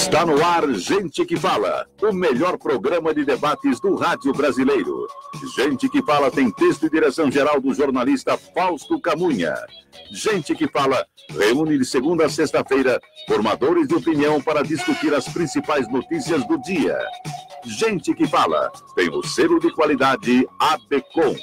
Está no ar Gente que Fala, o melhor programa de debates do rádio brasileiro. Gente que Fala tem texto e direção geral do jornalista Fausto Camunha. Gente que Fala reúne de segunda a sexta-feira formadores de opinião para discutir as principais notícias do dia. Gente que Fala tem o selo de qualidade ABCOM.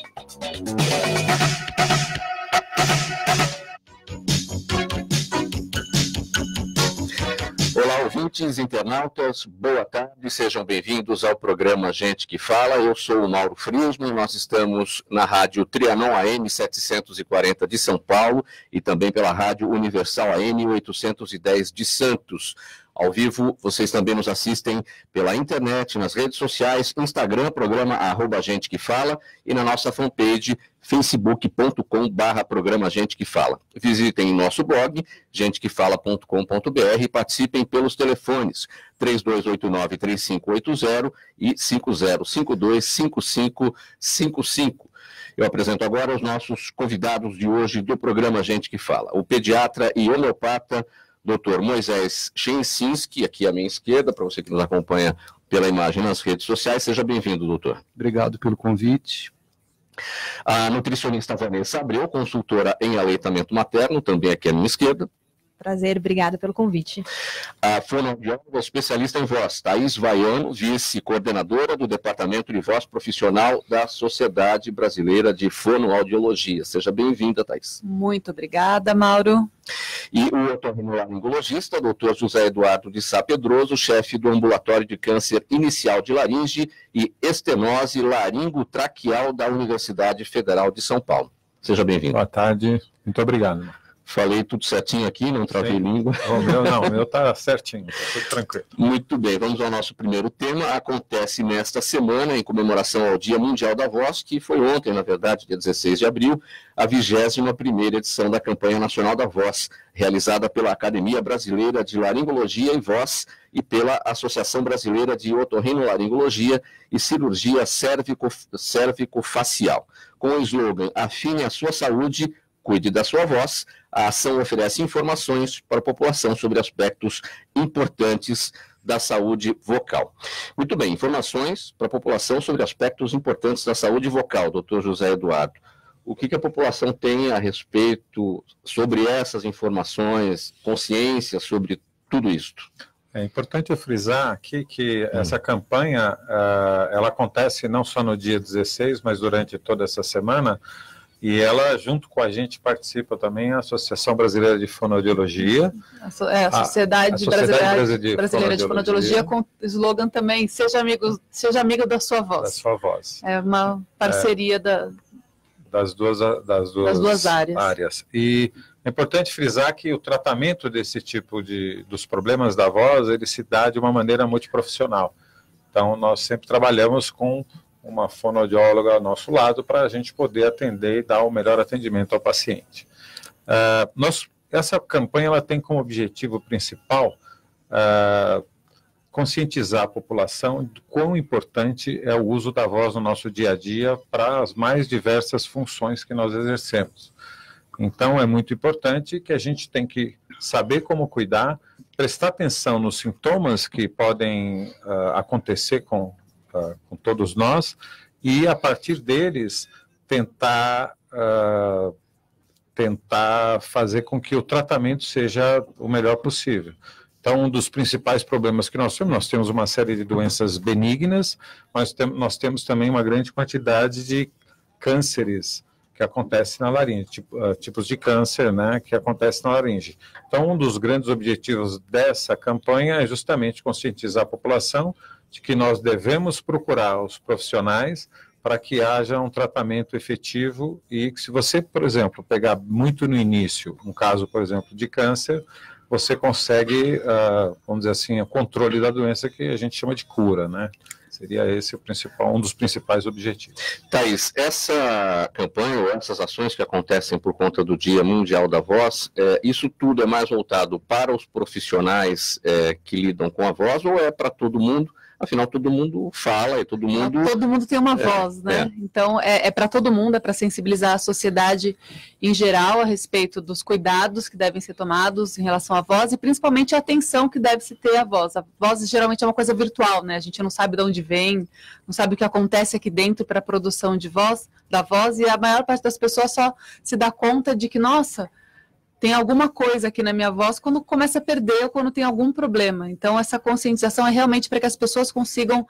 Olá, ouvintes, internautas, boa tarde, sejam bem-vindos ao programa Gente que Fala. Eu sou o Mauro Friesman, nós estamos na rádio Trianon AM 740 de São Paulo e também pela rádio Universal AM 810 de Santos. Ao vivo, vocês também nos assistem pela internet, nas redes sociais, Instagram, programa @Gente que Fala, e na nossa fanpage, facebook.com/programa Gente que Fala. Visitem nosso blog, gentequefala.com.br, e participem pelos telefones 3289-3580 e 5052-5555. Eu apresento agora os nossos convidados de hoje do programa Gente que Fala. O pediatra e homeopata Dr. Moisés Shensinski, aqui à minha esquerda, para você que nos acompanha pela imagem nas redes sociais. Seja bem-vindo, doutor. Obrigado pelo convite. A nutricionista Vanessa Abreu, consultora em aleitamento materno, também aqui à minha esquerda. Prazer, obrigada pelo convite. A fonoaudióloga especialista em voz, Thaís Vaiano, vice-coordenadora do Departamento de Voz Profissional da Sociedade Brasileira de Fonoaudiologia. Seja bem-vinda, Thaís. Muito obrigada, Mauro. E o otorrinolaringologista, Dr. José Eduardo de Sá Pedroso, chefe do Ambulatório de Câncer Inicial de Laringe e Estenose Laringotraqueal da Universidade Federal de São Paulo. Seja bem-vindo. Boa tarde, muito obrigado. Falei tudo certinho aqui, não travei língua. O meu tá certinho, tá tudo tranquilo. Muito bem, vamos ao nosso primeiro tema. Acontece nesta semana, em comemoração ao Dia Mundial da Voz, que foi ontem, na verdade, dia 16 de abril, a 21ª edição da Campanha Nacional da Voz, realizada pela Academia Brasileira de Laringologia e Voz e pela Associação Brasileira de Otorrinolaringologia e Cirurgia Cérvico-Facial. Com o slogan "Afine a sua saúde, cuide da sua voz", a ação oferece informações para a população sobre aspectos importantes da saúde vocal. Muito bem, informações para a população sobre aspectos importantes da saúde vocal, doutor José Eduardo. O que a população tem a respeito sobre essas informações, consciência sobre tudo isto? É importante frisar aqui que essa campanha, ela acontece não só no dia 16, mas durante toda essa semana. E ela, junto com a gente, participa também a Associação Brasileira de Fonoaudiologia. A Sociedade Brasileira de Fonoaudiologia, com o slogan também, seja amigo da sua voz. Da sua voz. É uma parceria das duas áreas. E é importante frisar que o tratamento desse tipo dos problemas da voz, ele se dá de uma maneira multiprofissional. Então, nós sempre trabalhamos com uma fonoaudióloga ao nosso lado para a gente poder atender e dar o melhor atendimento ao paciente. Essa campanha ela tem como objetivo principal conscientizar a população de quão importante é o uso da voz no nosso dia a dia para as mais diversas funções que nós exercemos. Então, é muito importante que a gente tem que saber como cuidar, prestar atenção nos sintomas que podem acontecer com todos nós, e a partir deles tentar fazer com que o tratamento seja o melhor possível. Então, um dos principais problemas que nós temos uma série de doenças benignas, mas nós temos também uma grande quantidade de cânceres que acontecem na laringe, tipos de câncer, né, que acontecem na laringe. Então, um dos grandes objetivos dessa campanha é justamente conscientizar a população de que nós devemos procurar os profissionais para que haja um tratamento efetivo, e que se você, por exemplo, pegar muito no início, um caso, por exemplo, de câncer, você consegue, vamos dizer assim, o controle da doença, que a gente chama de cura, né? Seria esse um dos principais objetivos. Thaís, essa campanha ou essas ações que acontecem por conta do Dia Mundial da Voz, isso tudo é mais voltado para os profissionais que lidam com a voz, ou é para todo mundo? afinal todo mundo fala e todo mundo... Todo mundo tem uma voz, né? Então, é para todo mundo, é para sensibilizar a sociedade em geral a respeito dos cuidados que devem ser tomados em relação à voz e principalmente a atenção que deve se ter à voz. A voz geralmente é uma coisa virtual, né? A gente não sabe de onde vem, não sabe o que acontece aqui dentro para a produção de voz, da voz, e a maior parte das pessoas só se dá conta de que, nossa, tem alguma coisa aqui na minha voz quando começa a perder ou quando tem algum problema. Então, essa conscientização é realmente para que as pessoas consigam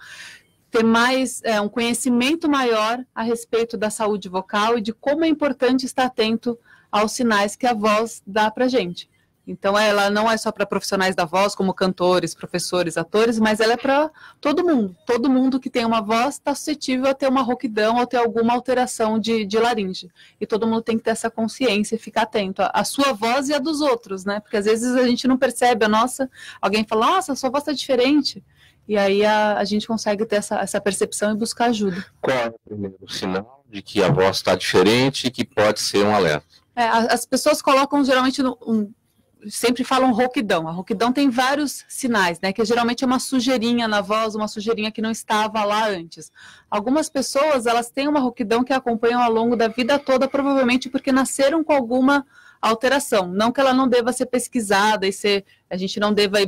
ter mais, um conhecimento maior a respeito da saúde vocal e de como é importante estar atento aos sinais que a voz dá para a gente. Então, ela não é só para profissionais da voz, como cantores, professores, atores, mas ela é para todo mundo. Todo mundo que tem uma voz está suscetível a ter uma rouquidão ou ter alguma alteração de laringe. E todo mundo tem que ter essa consciência e ficar atento à sua voz e à dos outros, né? Porque às vezes a gente não percebe a nossa... Alguém fala, nossa, a sua voz está diferente. E aí a gente consegue ter essa percepção e buscar ajuda. Qual é o primeiro sinal de que a voz está diferente e que pode ser um alerta? As pessoas colocam geralmente sempre falam rouquidão. A rouquidão tem vários sinais, né? Que geralmente é uma sujeirinha na voz, uma sujeirinha que não estava lá antes. Algumas pessoas, elas têm uma rouquidão que acompanham ao longo da vida toda, provavelmente porque nasceram com alguma alteração. Não que ela não deva ser pesquisada e a gente não deva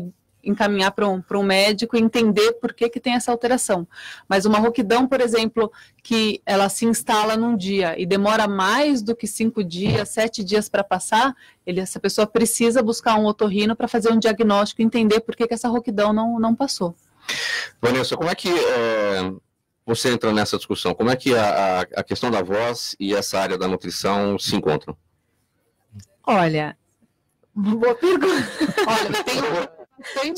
encaminhar para um médico e entender por que tem essa alteração. Mas uma rouquidão, por exemplo, que ela se instala num dia e demora mais do que 5 dias, 7 dias para passar, essa pessoa precisa buscar um otorrino para fazer um diagnóstico e entender por que essa rouquidão não passou. Vanessa, como é que você entra nessa discussão? Como é que a questão da voz e essa área da nutrição se encontram? Olha, boa pergunta. Olha,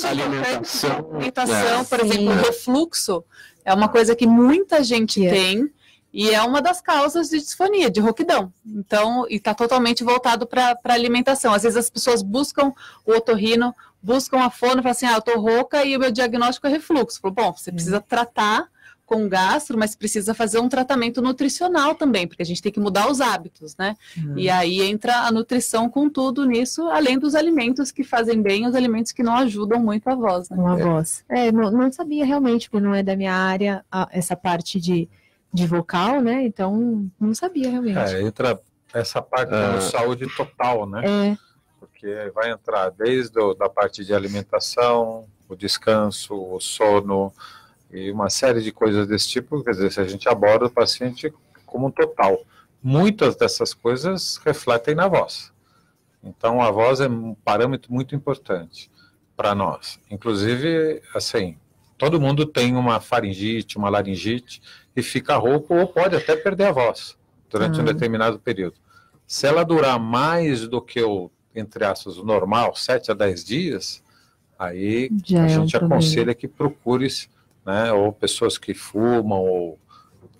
alimentação, por exemplo, o refluxo é uma coisa que muita gente tem e é uma das causas de disfonia, de rouquidão. Então, e está totalmente voltado para a alimentação. Às vezes as pessoas buscam o otorrino, buscam a fono e falam assim, eu tô rouca e o meu diagnóstico é refluxo. Falo, bom, você precisa tratar com gastro, mas precisa fazer um tratamento nutricional também, porque a gente tem que mudar os hábitos, né? E aí entra a nutrição com tudo nisso, além dos alimentos que fazem bem, os alimentos que não ajudam muito a voz, né? A voz. Não sabia realmente, porque não é da minha área essa parte de vocal, né? Então, não sabia realmente. Entra essa parte da saúde total, né? Porque vai entrar desde da parte de alimentação, o descanso, o sono, e uma série de coisas desse tipo, quer dizer, se a gente aborda o paciente como um total. Muitas dessas coisas refletem na voz. Então, a voz é um parâmetro muito importante para nós. Inclusive, assim, todo mundo tem uma faringite, uma laringite, e fica rouco ou pode até perder a voz durante um determinado período. Se ela durar mais do que entre aspas, o normal, 7 a 10 dias, aí a gente aconselha que procure-se, né, ou pessoas que fumam ou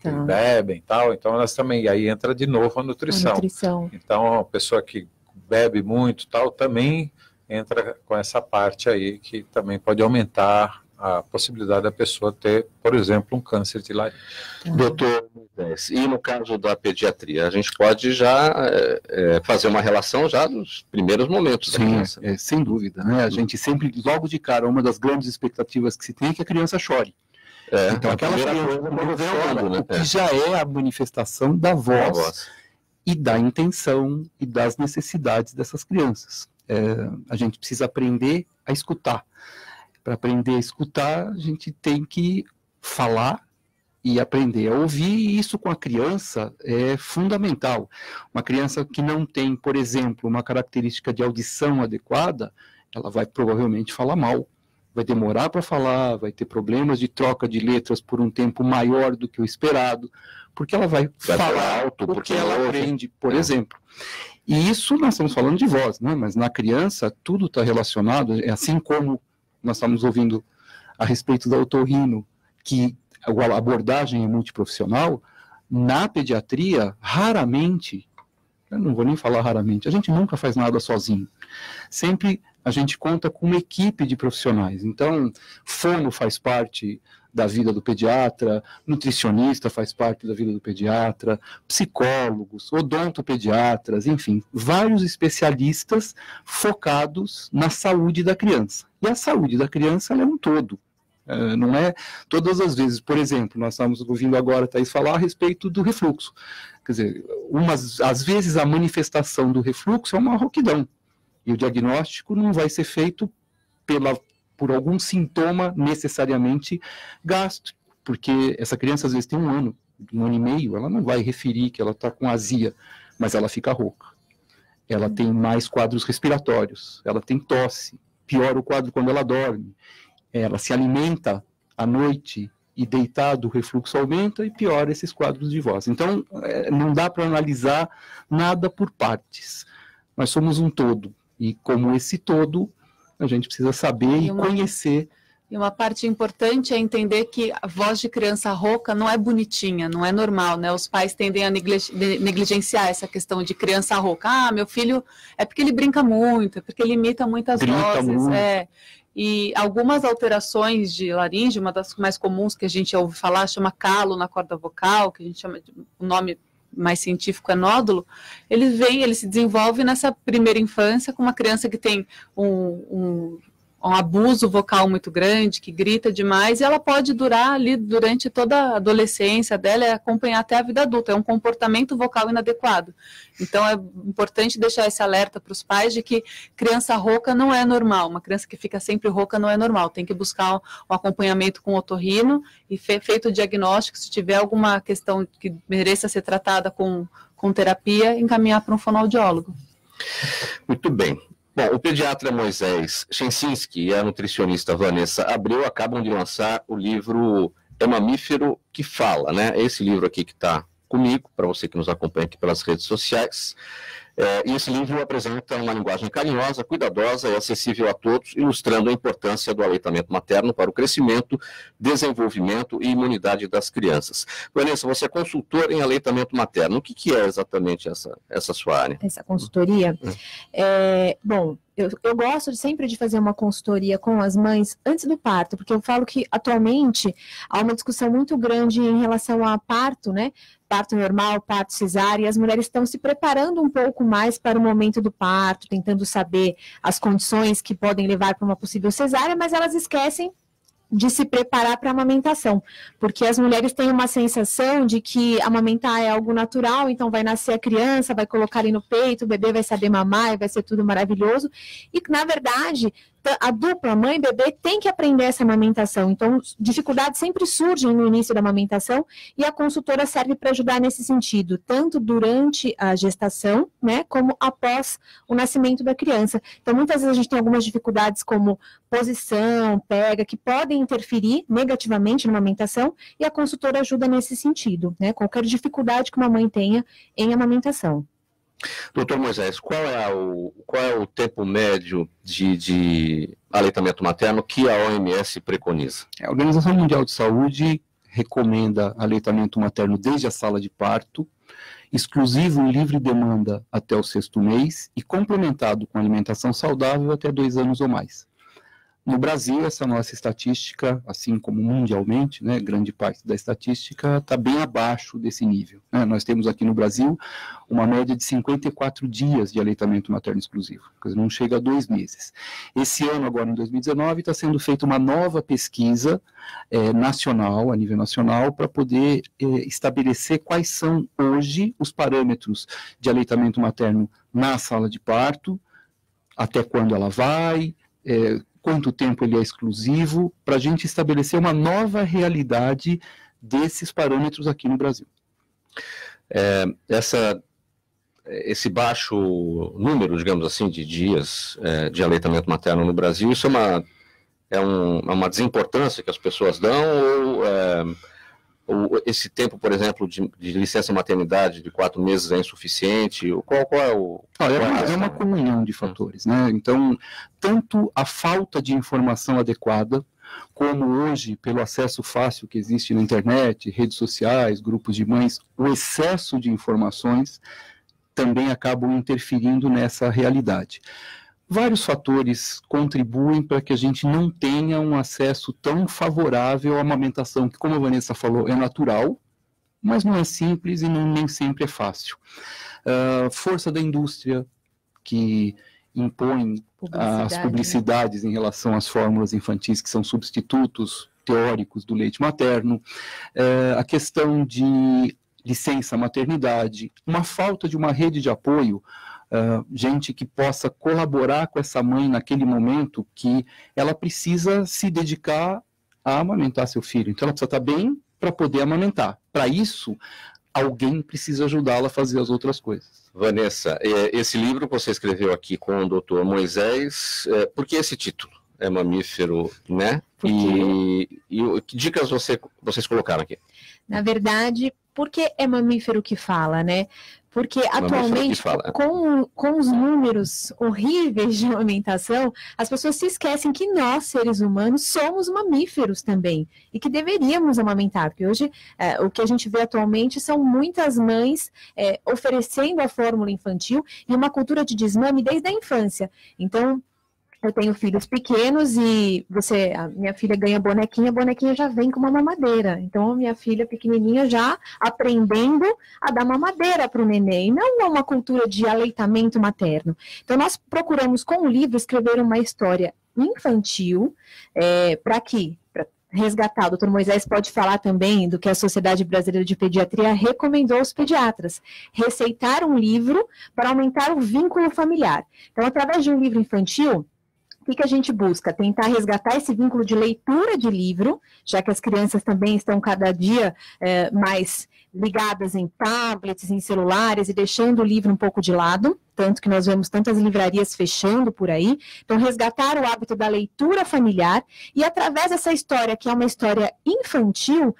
que bebem e tal, então elas também, e aí entra de novo a nutrição. Então a pessoa que bebe muito tal, também entra com essa parte aí que também pode aumentar a possibilidade da pessoa ter, por exemplo, um câncer de laringe. Doutor, e no caso da pediatria, a gente pode já fazer uma relação já nos primeiros momentos da criança? Sem dúvida, né? A gente sempre, logo de cara, uma das grandes expectativas que se tem é que a criança chore. Então, aquela criança, né? Que já é a manifestação da voz e da intenção e das necessidades dessas crianças. A gente precisa aprender a escutar. Para aprender a escutar, a gente tem que falar e aprender a ouvir, e isso com a criança é fundamental. Uma criança que não tem, por exemplo, uma característica de audição adequada, ela vai provavelmente falar mal, vai demorar para falar, vai ter problemas de troca de letras por um tempo maior do que o esperado, porque ela vai falar alto, porque ela aprende, por exemplo. E isso nós estamos falando de voz, né? Mas na criança tudo está relacionado, assim como nós estamos ouvindo a respeito da otorrino, que a abordagem é multiprofissional, na pediatria, raramente, eu não vou nem falar raramente, a gente nunca faz nada sozinho. Sempre a gente conta com uma equipe de profissionais. Então, fono faz parte da vida do pediatra, nutricionista faz parte da vida do pediatra, psicólogos, odontopediatras, enfim, vários especialistas focados na saúde da criança. E a saúde da criança ela é um todo. Não é todas as vezes. Por exemplo, nós estamos ouvindo agora a Thaís falar a respeito do refluxo. Quer dizer, às vezes a manifestação do refluxo é uma rouquidão, e o diagnóstico não vai ser feito por algum sintoma necessariamente gástrico, porque essa criança às vezes tem 1 ano e meio, ela não vai referir que ela está com azia, mas ela fica rouca. Ela tem mais quadros respiratórios, ela tem tosse, piora o quadro quando ela dorme, ela se alimenta à noite e deitado o refluxo aumenta e piora esses quadros de voz. Então, não dá para analisar nada por partes. Nós somos um todo, e como esse todo, a gente precisa saber e conhecer. E uma parte importante é entender que a voz de criança rouca não é bonitinha, não é normal, né? Os pais tendem a negligenciar essa questão de criança rouca. Ah, meu filho é porque ele brinca muito, é porque ele imita muitas vozes. E algumas alterações de laringe, uma das mais comuns que a gente ouve falar, chama calo na corda vocal, que a gente chama o nome mais científico é nódulo. Ele se desenvolve nessa primeira infância com uma criança que tem um abuso vocal muito grande, que grita demais, e ela pode durar ali durante toda a adolescência dela e acompanhar até a vida adulta. É um comportamento vocal inadequado. Então, é importante deixar esse alerta para os pais de que criança rouca não é normal. Uma criança que fica sempre rouca não é normal. Tem que buscar um acompanhamento com otorrino e feito o diagnóstico. Se tiver alguma questão que mereça ser tratada com terapia, encaminhar para um fonoaudiólogo. Muito bem. Bom, o pediatra Moisés Chensinski e a nutricionista Vanessa Abreu acabam de lançar o livro É Mamífero que Fala, né? Esse livro aqui que está comigo, para você que nos acompanha aqui pelas redes sociais. E esse livro apresenta uma linguagem carinhosa, cuidadosa e acessível a todos, ilustrando a importância do aleitamento materno para o crescimento, desenvolvimento e imunidade das crianças. Vanessa, você é consultora em aleitamento materno. O que é exatamente essa sua área? Essa consultoria? Bom, eu gosto sempre de fazer uma consultoria com as mães antes do parto, porque eu falo que atualmente há uma discussão muito grande em relação a parto, né? Parto normal, parto cesárea, e as mulheres estão se preparando um pouco mais para o momento do parto, tentando saber as condições que podem levar para uma possível cesárea, mas elas esquecem de se preparar para a amamentação, porque as mulheres têm uma sensação de que amamentar é algo natural, então vai nascer a criança, vai colocar ali no peito, o bebê vai saber mamar, vai ser tudo maravilhoso, e na verdade a dupla mãe e bebê tem que aprender essa amamentação, então dificuldades sempre surgem no início da amamentação, e a consultora serve para ajudar nesse sentido, tanto durante a gestação, né, como após o nascimento da criança. Então muitas vezes a gente tem algumas dificuldades como posição, pega, que podem interferir negativamente na amamentação, e a consultora ajuda nesse sentido, né, qualquer dificuldade que uma mãe tenha em amamentação. Doutor Moisés, qual é o tempo médio de aleitamento materno que a OMS preconiza? A Organização Mundial de Saúde recomenda aleitamento materno desde a sala de parto, exclusivo em livre demanda até o 6º mês e complementado com alimentação saudável até 2 anos ou mais. No Brasil, essa nossa estatística, assim como mundialmente, né, grande parte da estatística está bem abaixo desse nível, né? Nós temos aqui no Brasil uma média de 54 dias de aleitamento materno exclusivo, quer dizer, não chega a 2 meses. Esse ano, agora em 2019, está sendo feita uma nova pesquisa nacional, a nível nacional, para poder estabelecer quais são hoje os parâmetros de aleitamento materno na sala de parto, até quando ela vai, quanto tempo ele é exclusivo, para a gente estabelecer uma nova realidade desses parâmetros aqui no Brasil. Esse baixo número, digamos assim, de dias de aleitamento materno no Brasil, isso é uma desimportância que as pessoas dão, ou esse tempo, por exemplo, de licença maternidade de 4 meses é insuficiente? Qual é o... É uma comunhão de fatores, né? Então, tanto a falta de informação adequada, como hoje, pelo acesso fácil que existe na internet, redes sociais, grupos de mães, o excesso de informações também acabam interferindo nessa realidade. Vários fatores contribuem para que a gente não tenha um acesso tão favorável à amamentação, que, como a Vanessa falou, é natural, mas não é simples e nem sempre é fácil. Força da indústria, que impõe as publicidades em relação às fórmulas infantis, que são substitutos teóricos do leite materno, a questão de licença maternidade, uma falta de uma rede de apoio, gente que possa colaborar com essa mãe naquele momento que ela precisa se dedicar a amamentar seu filho. Então ela precisa estar bem para poder amamentar. Para isso, alguém precisa ajudá-la a fazer as outras coisas. Vanessa, esse livro que você escreveu aqui com o Dr. Moisés, por que esse título? É mamífero, né? E que dicas vocês colocaram aqui? Na verdade, por que é mamífero que fala, né? Porque atualmente, com os números horríveis de amamentação, as pessoas se esquecem que nós, seres humanos, somos mamíferos também, e que deveríamos amamentar, porque hoje o que a gente vê atualmente são muitas mães oferecendo a fórmula infantil e uma cultura de desmame desde a infância. Então, eu tenho filhos pequenos e a minha filha ganha bonequinha, a bonequinha já vem com uma mamadeira. Então, a minha filha pequenininha já aprendendo a dar mamadeira para o neném. Não é uma cultura de aleitamento materno. Então, nós procuramos, com o livro, escrever uma história infantil para resgatar. O Dr. Moisés pode falar também do que a Sociedade Brasileira de Pediatria recomendou aos pediatras. Receitar um livro para aumentar o vínculo familiar. Então, através de um livro infantil, o que a gente busca? Tentar resgatar esse vínculo de leitura de livro, já que as crianças também estão cada dia mais ligadas em tablets, em celulares e deixando o livro um pouco de lado, tanto que nós vemos tantas livrarias fechando por aí. Então, resgatar o hábito da leitura familiar e, através dessa história, que é uma história infantil,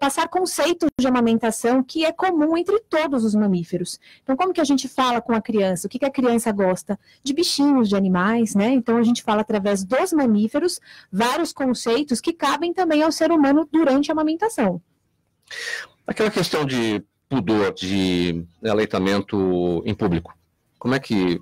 passar conceitos de amamentação que é comum entre todos os mamíferos. Então, como que a gente fala com a criança? O que a criança gosta? De bichinhos, de animais, né? Então, a gente fala através dos mamíferos vários conceitos que cabem também ao ser humano durante a amamentação. Aquela questão de pudor, de aleitamento em público, como é que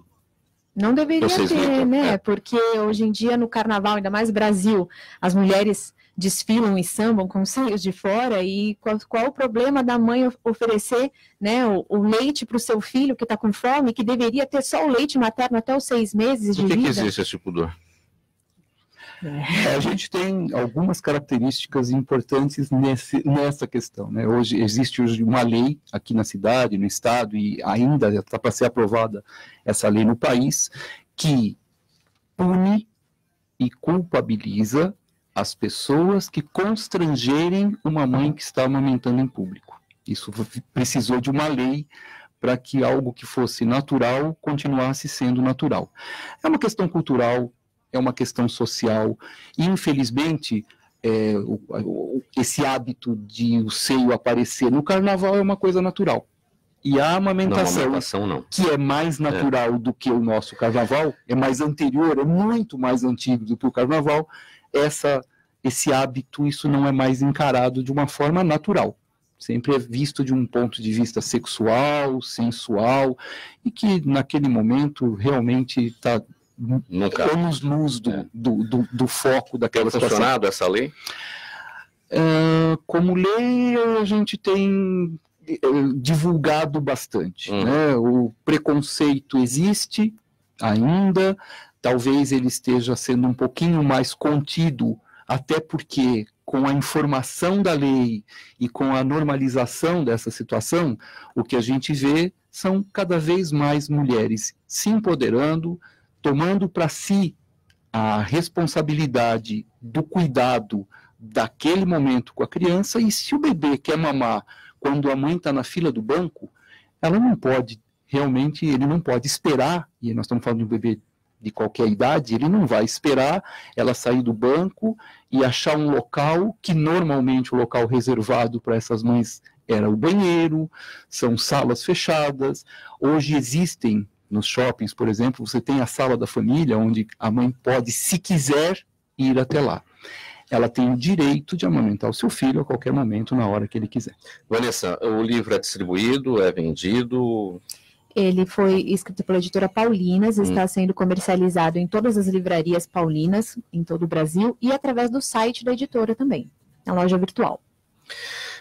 não deveria vocês ter, lidam? né? Porque hoje em dia, no carnaval, ainda mais Brasil, as mulheres desfilam e sambam com os seios de fora, e qual o problema da mãe oferecer, né, o leite para o seu filho que está com fome, que deveria ter só o leite materno até os 6 meses de vida? Por que existe esse pudor? A gente tem algumas características importantes nessa questão, né? Hoje existe uma lei aqui na cidade, no estado, e ainda está para ser aprovada essa lei no país, que pune e culpabiliza as pessoas que constrangerem uma mãe que está amamentando em público. Isso precisou de uma lei para que algo que fosse natural continuasse sendo natural. É uma questão cultural, é uma questão social, e infelizmente esse hábito de o seio aparecer no carnaval é uma coisa natural. E a amamentação, não. Que é mais natural do que o nosso carnaval, é mais anterior, é muito mais antigo do que o carnaval, esse hábito, isso não é mais encarado de uma forma natural. Sempre é visto de um ponto de vista sexual, sensual, e que naquele momento realmente está anos-luz do foco daquela situação. Tem funcionado essa lei? Como lei, a gente tem divulgado bastante. Né? O preconceito existe ainda, talvez ele esteja sendo um pouquinho mais contido, até porque com a informação da lei e com a normalização dessa situação, o que a gente vê são cada vez mais mulheres se empoderando, tomando para si a responsabilidade do cuidado daquele momento com a criança, e se o bebê quer mamar quando a mãe está na fila do banco, ela não pode, realmente, ele não pode esperar, e nós estamos falando de um bebê de qualquer idade, ele não vai esperar ela sair do banco e achar um local, que normalmente o local reservado para essas mães era o banheiro, são salas fechadas. Hoje existem nos shoppings, por exemplo, você tem a sala da família, onde a mãe pode, se quiser, ir até lá. Ela tem o direito de amamentar o seu filho a qualquer momento, na hora que ele quiser. Vanessa, o livro é distribuído, é vendido? Ele foi escrito pela editora Paulinas, está sendo comercializado em todas as livrarias paulinas, em todo o Brasil, e através do site da editora também, na loja virtual.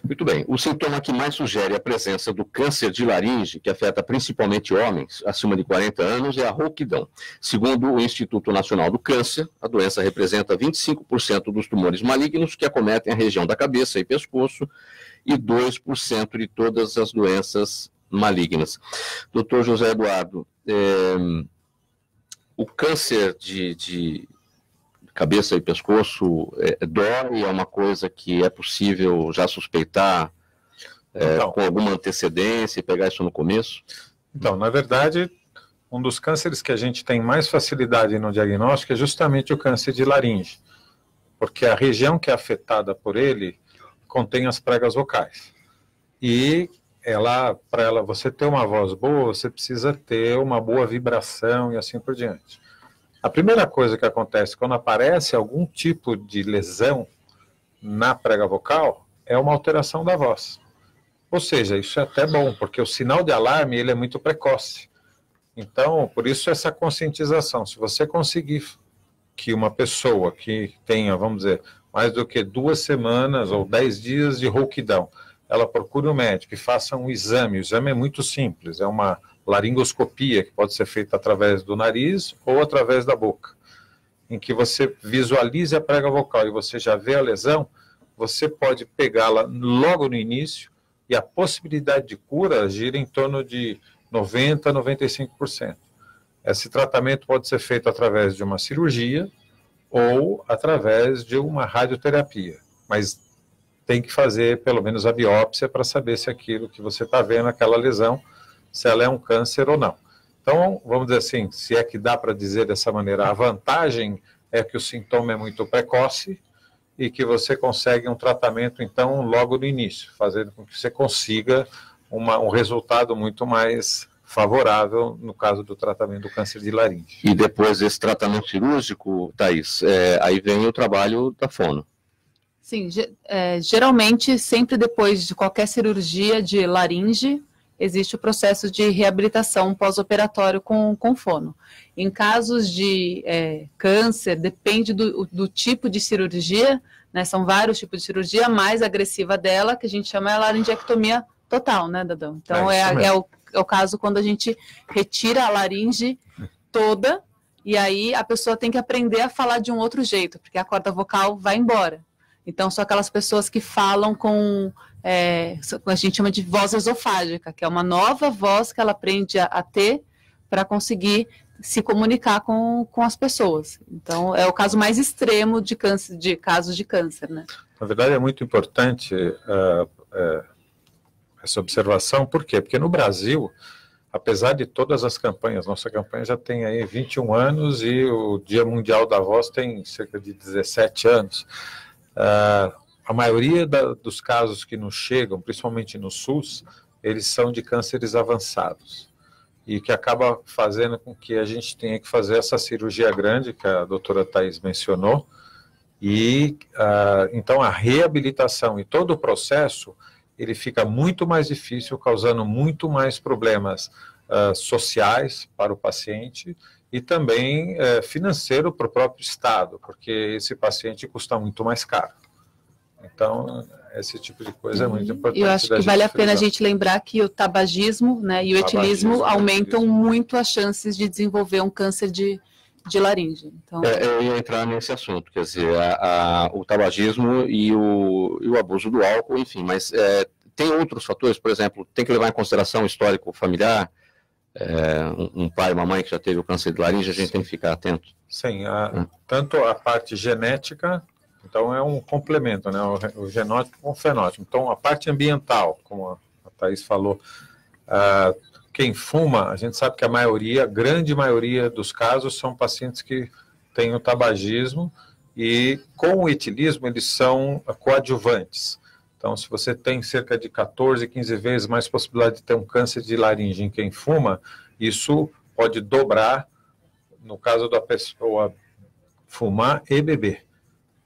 Muito bem. O sintoma que mais sugere a presença do câncer de laringe, que afeta principalmente homens acima de 40 anos, é a rouquidão. Segundo o Instituto Nacional do Câncer, a doença representa 25% dos tumores malignos que acometem a região da cabeça e pescoço e 2% de todas as doenças malignas. Doutor José Eduardo, o câncer de cabeça e pescoço dói, é uma coisa que é possível já suspeitar com alguma antecedência e pegar isso no começo? Então, na verdade, um dos cânceres que a gente tem mais facilidade no diagnóstico é justamente o câncer de laringe, porque a região que é afetada por ele contém as pregas vocais. E para você ter uma voz boa, você precisa ter uma boa vibração e assim por diante. A primeira coisa que acontece quando aparece algum tipo de lesão na prega vocal é uma alteração da voz. Ou seja, isso é até bom, porque o sinal de alarme ele é muito precoce. Então, por isso essa conscientização. Se você conseguir que uma pessoa que tenha, vamos dizer, mais do que 2 semanas ou 10 dias de rouquidão, ela procure um médico e faça um exame. O exame é muito simples, é uma laringoscopia, que pode ser feita através do nariz ou através da boca, em que você visualize a prega vocal e você já vê a lesão, você pode pegá-la logo no início e a possibilidade de cura gira em torno de 90% a 95%. Esse tratamento pode ser feito através de uma cirurgia ou através de uma radioterapia, mas tem que fazer pelo menos a biópsia para saber se aquilo que você está vendo, aquela lesão, se ela é um câncer ou não. Então, vamos dizer assim, se é que dá para dizer dessa maneira, a vantagem é que o sintoma é muito precoce e que você consegue um tratamento, então, logo no início, fazendo com que você consiga um resultado muito mais favorável no caso do tratamento do câncer de laringe. E depois desse tratamento cirúrgico, Thaís, aí vem o trabalho da fono. Sim, geralmente, sempre depois de qualquer cirurgia de laringe, existe o processo de reabilitação pós-operatório com fono. Em casos de câncer, depende do tipo de cirurgia, né, são vários tipos de cirurgia, a mais agressiva dela, que a gente chama a laringectomia total, né, Dadão? Então, é o caso quando a gente retira a laringe toda, e aí a pessoa tem que aprender a falar de um outro jeito, porque a corda vocal vai embora. Então, são aquelas pessoas que falam com, a gente chama de voz esofágica, que é uma nova voz que ela aprende a ter para conseguir se comunicar com as pessoas. Então, é o caso mais extremo de casos de câncer, né? Na verdade, é muito importante essa observação. Por quê? Porque no Brasil, apesar de todas as campanhas, nossa campanha já tem aí 21 anos e o Dia Mundial da Voz tem cerca de 17 anos. A maioria dos casos que nos chegam, principalmente no SUS, eles são de cânceres avançados. E que acaba fazendo com que a gente tenha que fazer essa cirurgia grande, que a doutora Thaís mencionou. E, então, a reabilitação e todo o processo, ele fica muito mais difícil, causando muito mais problemas sociais para o paciente e também financeiro para o próprio Estado, porque esse paciente custa muito mais caro. Então, esse tipo de coisa é muito importante. Eu acho que vale a pena a gente lembrar que o tabagismo, né, e o etilismo aumentam muito as chances de desenvolver um câncer de laringe. Então... eu ia entrar nesse assunto, quer dizer, o tabagismo e o abuso do álcool, enfim, mas tem outros fatores, por exemplo, tem que levar em consideração o histórico familiar, um pai e uma mãe que já teve o câncer de laringe, a gente tem que ficar atento. Sim, tanto a parte genética, então é um complemento, né, o genótipo com o fenótipo. Então a parte ambiental, como a Thaís falou, quem fuma, a gente sabe que a grande maioria dos casos são pacientes que têm o tabagismo e com o etilismo eles são coadjuvantes. Então, se você tem cerca de 14, 15 vezes mais possibilidade de ter um câncer de laringe em quem fuma, isso pode dobrar no caso da pessoa fumar e beber.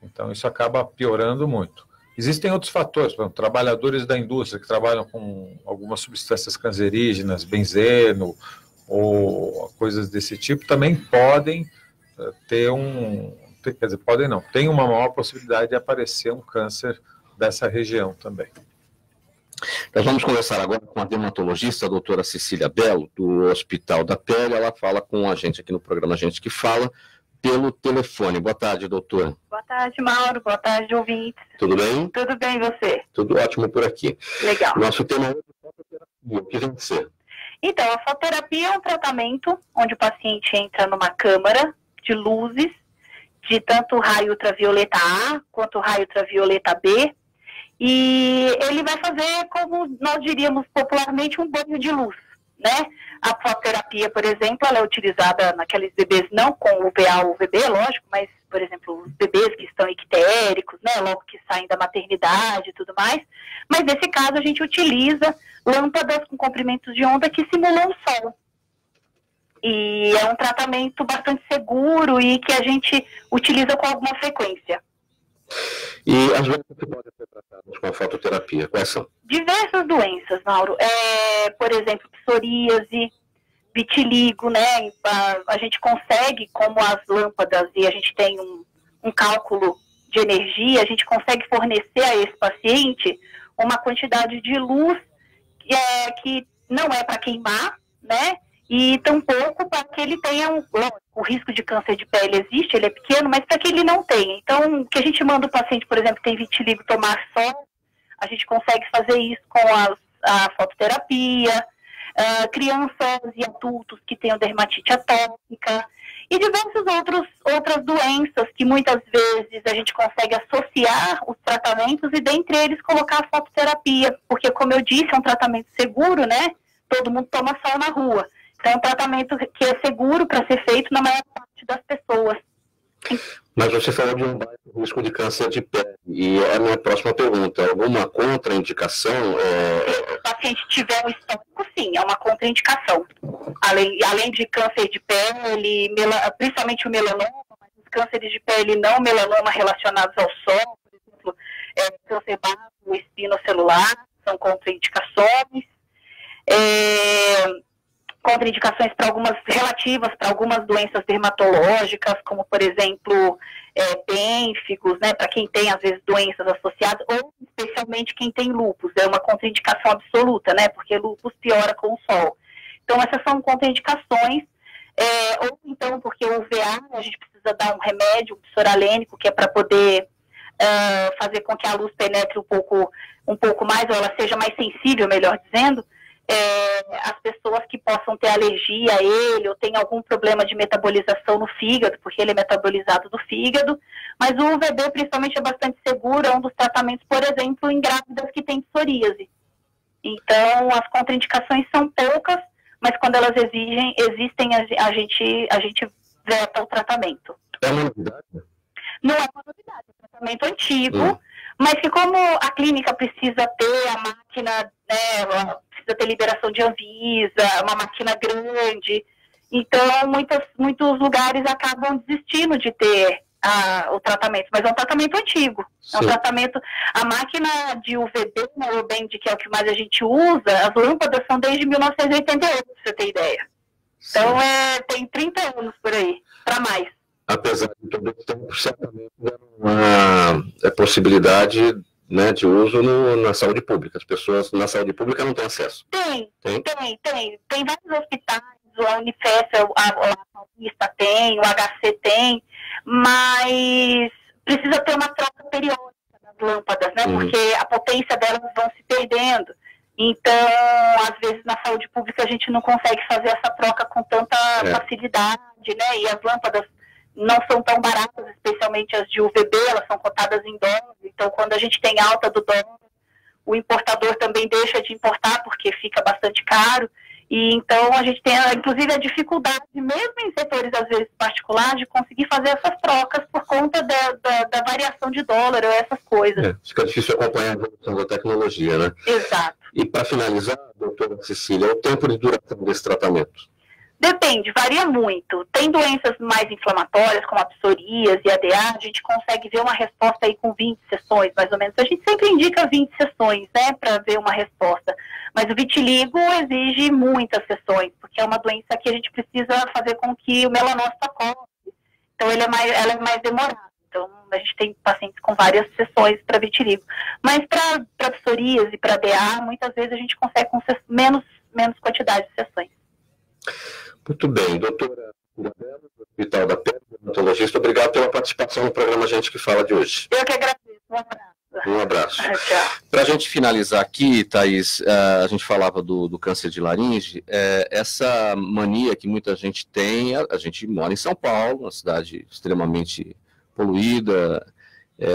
Então, isso acaba piorando muito. Existem outros fatores, por exemplo, trabalhadores da indústria que trabalham com algumas substâncias cancerígenas, benzeno ou coisas desse tipo, também podem ter tem uma maior possibilidade de aparecer um câncer dessa região também. Nós vamos conversar agora com a dermatologista, a doutora Cecília Belo, do Hospital da Pele. Ela fala com a gente aqui no programa Gente que Fala, pelo telefone. Boa tarde, doutora. Boa tarde, Mauro. Boa tarde, ouvintes. Tudo bem? Tudo bem, e você? Tudo ótimo por aqui. Legal. Nosso tema é fototerapia. O que vem ser? Então, a fototerapia é um tratamento onde o paciente entra numa câmara de luzes, de tanto raio ultravioleta A quanto raio ultravioleta B, e ele vai fazer, como nós diríamos popularmente, um banho de luz, né? A fototerapia, por exemplo, ela é utilizada naqueles bebês não com UVA ou UVB, lógico, mas, por exemplo, os bebês que estão ictéricos, né, logo que saem da maternidade e tudo mais. Mas nesse caso a gente utiliza lâmpadas com comprimentos de onda que simulam o sol. E é um tratamento bastante seguro e que a gente utiliza com alguma frequência. E as doenças que podem ser tratadas com a fototerapia, quais são? Diversas doenças, Mauro. Por exemplo, psoríase, vitiligo, né? A gente consegue, como as lâmpadas, e a gente tem um cálculo de energia, a gente consegue fornecer a esse paciente uma quantidade de luz que não é para queimar, né? E tampouco para que ele tenha o risco de câncer de pele existe, ele é pequeno, mas para que ele não tenha. Então, o que a gente manda o paciente, por exemplo, que tem vitiligo, tomar sol, a gente consegue fazer isso com a fototerapia, crianças e adultos que tenham dermatite atópica, e diversas outras doenças que muitas vezes a gente consegue associar os tratamentos e dentre eles colocar a fototerapia, porque como eu disse, é um tratamento seguro, né? Todo mundo toma sol na rua. Então é um tratamento que é seguro para ser feito na maior parte das pessoas. Mas você falou de um baixo risco de câncer de pele, e é a minha próxima pergunta, alguma contraindicação? Se o paciente tiver um histórico, sim, é uma contraindicação. Além de câncer de pele, principalmente o melanoma, mas os cânceres de pele não melanoma relacionados ao sol, por exemplo, câncer básico, espinocelular, são contraindicações. Contraindicações relativas para algumas doenças dermatológicas, como, por exemplo, pênfigos, né, para quem tem, às vezes, doenças associadas, ou especialmente quem tem lúpus, é uma contraindicação absoluta, né, porque lúpus piora com o sol. Então, essas são contraindicações, ou então, porque o UVA, a gente precisa dar um remédio, um psoralênico, que é para poder fazer com que a luz penetre um pouco mais, ou ela seja mais sensível, melhor dizendo, as pessoas que possam ter alergia a ele ou tem algum problema de metabolização no fígado, porque ele é metabolizado do fígado, mas o UVB principalmente é bastante seguro, é um dos tratamentos, por exemplo, em grávidas que têm psoríase. Então, as contraindicações são poucas, mas quando elas existem, a gente veta o tratamento. É uma novidade? Não é uma novidade, é um tratamento antigo, mas que como a clínica precisa ter a máquina, né, precisa ter liberação de Anvisa, uma máquina grande, então muitos lugares acabam desistindo de ter o tratamento, mas é um tratamento antigo. Sim. É um tratamento, a máquina de UVB, né, o Bend, que é o que mais a gente usa, as lâmpadas são desde 1988, pra você ter ideia. Sim. Então tem 30 anos por aí, para mais. Apesar de todo esse tempo, certamente uma possibilidade, né, de uso na saúde pública. As pessoas na saúde pública não têm acesso. Tem vários hospitais, a Unifesp, a Paulista tem, o HC tem, mas precisa ter uma troca periódica das lâmpadas, né, porque a potência delas vão se perdendo. Então, às vezes na saúde pública a gente não consegue fazer essa troca com tanta facilidade, né, e as lâmpadas não são tão baratas, especialmente as de UVB, elas são cotadas em dólar, então quando a gente tem alta do dólar, o importador também deixa de importar, porque fica bastante caro, e então a gente tem, inclusive, a dificuldade, mesmo em setores, às vezes, particulares, de conseguir fazer essas trocas por conta da variação de dólar ou essas coisas. Fica difícil acompanhar a evolução da tecnologia, né? Exato. E para finalizar, doutora Cecília, o tempo de duração desse tratamento? Depende, varia muito. Tem doenças mais inflamatórias, como a psoríase e a ADA, a gente consegue ver uma resposta aí com 20 sessões, mais ou menos. A gente sempre indica 20 sessões, né, para ver uma resposta. Mas o vitiligo exige muitas sessões, porque é uma doença que a gente precisa fazer com que o melanócito acorde. Então, ela é mais demorada. Então, a gente tem pacientes com várias sessões para vitiligo. Mas para psoríase e para DA, muitas vezes a gente consegue com menos quantidade de sessões. Muito bem, doutora Mirabella, do Hospital da Pele, dermatologista, obrigado pela participação no programa Gente que Fala de hoje. Eu que agradeço, um abraço. Um abraço. Tchau. Para a gente finalizar aqui, Thaís, a gente falava do câncer de laringe, essa mania que muita gente tem, a gente mora em São Paulo, uma cidade extremamente poluída,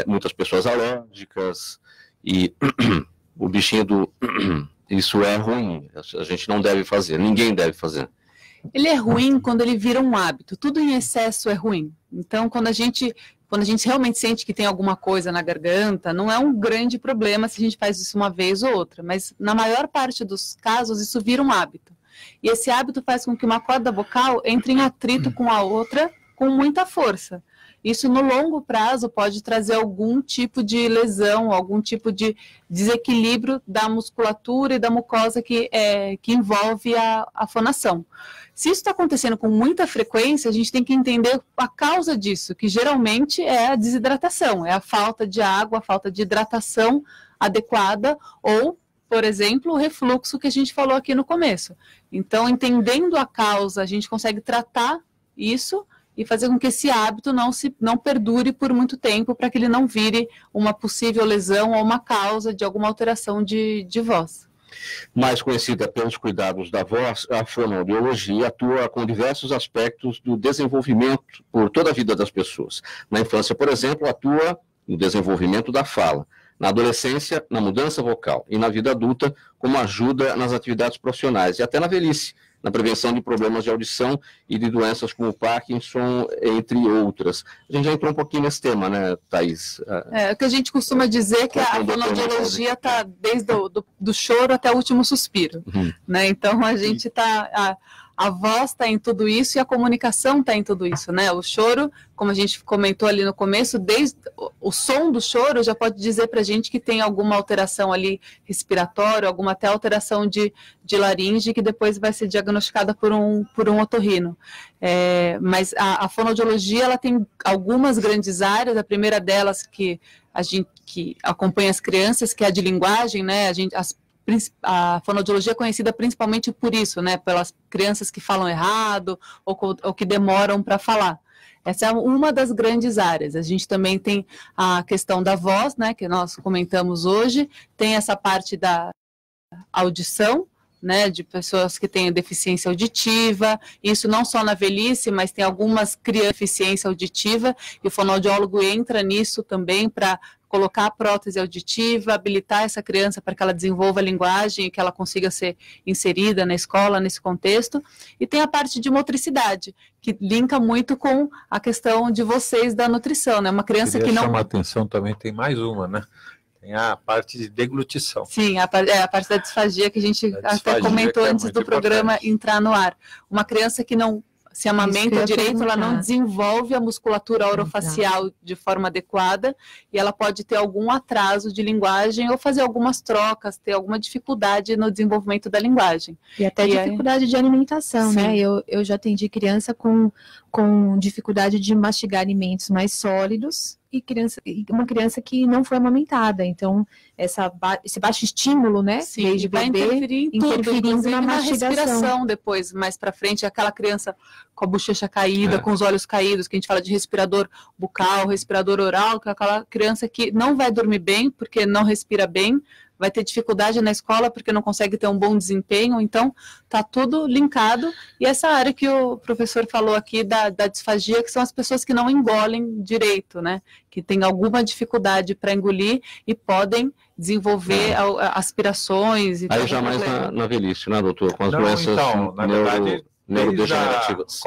muitas pessoas alérgicas, e o bichinho isso é ruim, a gente não deve fazer, ninguém deve fazer. Ele é ruim quando ele vira um hábito, tudo em excesso é ruim. Então, quando a gente realmente sente que tem alguma coisa na garganta, não é um grande problema se a gente faz isso uma vez ou outra, mas na maior parte dos casos isso vira um hábito. E esse hábito faz com que uma corda vocal entre em atrito com a outra com muita força. Isso no longo prazo pode trazer algum tipo de lesão, algum tipo de desequilíbrio da musculatura e da mucosa que envolve a fonação. Se isso está acontecendo com muita frequência, a gente tem que entender a causa disso, que geralmente é a desidratação, é a falta de água, a falta de hidratação adequada ou, por exemplo, o refluxo que a gente falou aqui no começo. Então, entendendo a causa, a gente consegue tratar isso e fazer com que esse hábito não perdure por muito tempo, para que ele não vire uma possível lesão ou uma causa de alguma alteração de voz. Mais conhecida pelos cuidados da voz, a fonoaudiologia atua com diversos aspectos do desenvolvimento por toda a vida das pessoas. Na infância, por exemplo, atua no desenvolvimento da fala. Na adolescência, na mudança vocal. E na vida adulta, como ajuda nas atividades profissionais. E até na velhice, na prevenção de problemas de audição e de doenças como Parkinson, entre outras. A gente já entrou um pouquinho nesse tema, né, Thaís? O que a gente costuma dizer que a fonoaudiologia está desde do choro até o último suspiro. Né? Então, a gente está... A voz está em tudo isso e a comunicação está em tudo isso, né? O choro, como a gente comentou ali no começo, desde o som do choro já pode dizer para a gente que tem alguma alteração ali respiratória, alguma até alteração de laringe, que depois vai ser diagnosticada por um otorrino. Mas a fonoaudiologia, ela tem algumas grandes áreas. A primeira delas que acompanha as crianças, que é a de linguagem, né? A fonoaudiologia é conhecida principalmente por isso, né, pelas crianças que falam errado ou que demoram para falar. Essa é uma das grandes áreas. A gente também tem a questão da voz, né, que nós comentamos hoje, tem essa parte da audição, né, de pessoas que têm deficiência auditiva, isso não só na velhice, mas tem algumas crianças com deficiência auditiva, e o fonoaudiólogo entra nisso também para colocar a prótese auditiva, habilitar essa criança para que ela desenvolva a linguagem e que ela consiga ser inserida na escola, nesse contexto. E tem a parte de motricidade, que linka muito com a questão de vocês da nutrição, né? Uma criança que não... chamar atenção também, tem mais uma, né? Tem a parte de deglutição. Sim, a parte da disfagia que a gente até comentou antes do programa entrar no ar. Uma criança que não se amamenta direito, ela não desenvolve a musculatura orofacial de forma adequada e ela pode ter algum atraso de linguagem ou fazer algumas trocas, ter alguma dificuldade no desenvolvimento da linguagem. E até dificuldade de alimentação, sim, né? Eu já atendi criança com dificuldade de mastigar alimentos mais sólidos e uma criança que não foi amamentada. Então, esse baixo estímulo, né? Sim, desde vai interferir em tudo, na respiração depois, mais para frente, aquela criança com a bochecha caída, com os olhos caídos, que a gente fala de respirador bucal, respirador oral, que é aquela criança que não vai dormir bem, porque não respira bem, vai ter dificuldade na escola porque não consegue ter um bom desempenho. Então tá tudo linkado. E essa área que o professor falou aqui da disfagia, que são as pessoas que não engolem direito, né? Que tem alguma dificuldade para engolir e podem desenvolver aspirações. E aí já mais na velhice, né, doutor? Com as doenças na verdade, neurodegenerativas.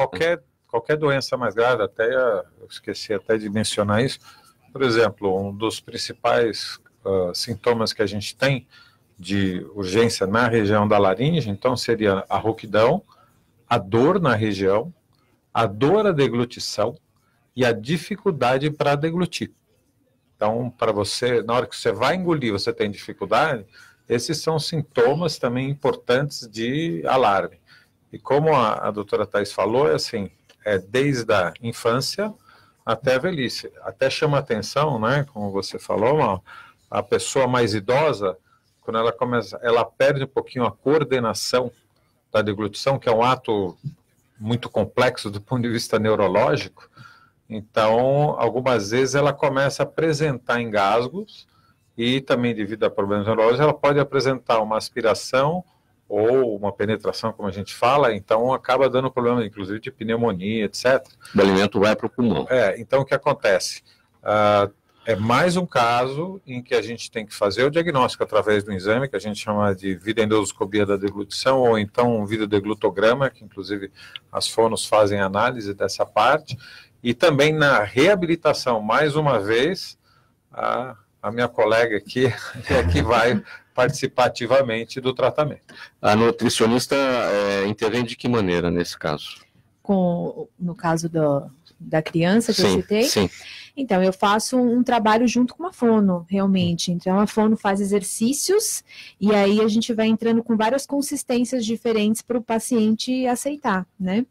Qualquer doença mais grave, eu esqueci até de mencionar isso. Por exemplo, um dos principais sintomas que a gente tem de urgência na região da laringe, então seria a rouquidão, a dor na região, a dor à deglutição e a dificuldade para deglutir. Então, para você, na hora que você vai engolir, você tem dificuldade, esses são sintomas também importantes de alarme. E como a doutora Thaís falou, é assim, desde a infância até a velhice. Até chama atenção, né, como você falou, a pessoa mais idosa, quando ela perde um pouquinho a coordenação da deglutição, que é um ato muito complexo do ponto de vista neurológico. Então, algumas vezes ela começa a apresentar engasgos e também, devido a problemas neurológicos, ela pode apresentar uma aspiração ou uma penetração, como a gente fala, então acaba dando problema, inclusive, de pneumonia, etc. O alimento vai para o pulmão. Então, o que acontece? É mais um caso em que a gente tem que fazer o diagnóstico através do exame, que a gente chama de videoendoscopia da deglutição, ou então um videodeglutograma, que inclusive as fonos fazem análise dessa parte, e também na reabilitação, mais uma vez, a minha colega aqui é que vai participar ativamente do tratamento. A nutricionista intervém de que maneira nesse caso? No caso da criança que eu citei? Sim. Então, eu faço um trabalho junto com uma fono, realmente. Então, a fono faz exercícios e aí a gente vai entrando com várias consistências diferentes para o paciente aceitar, né?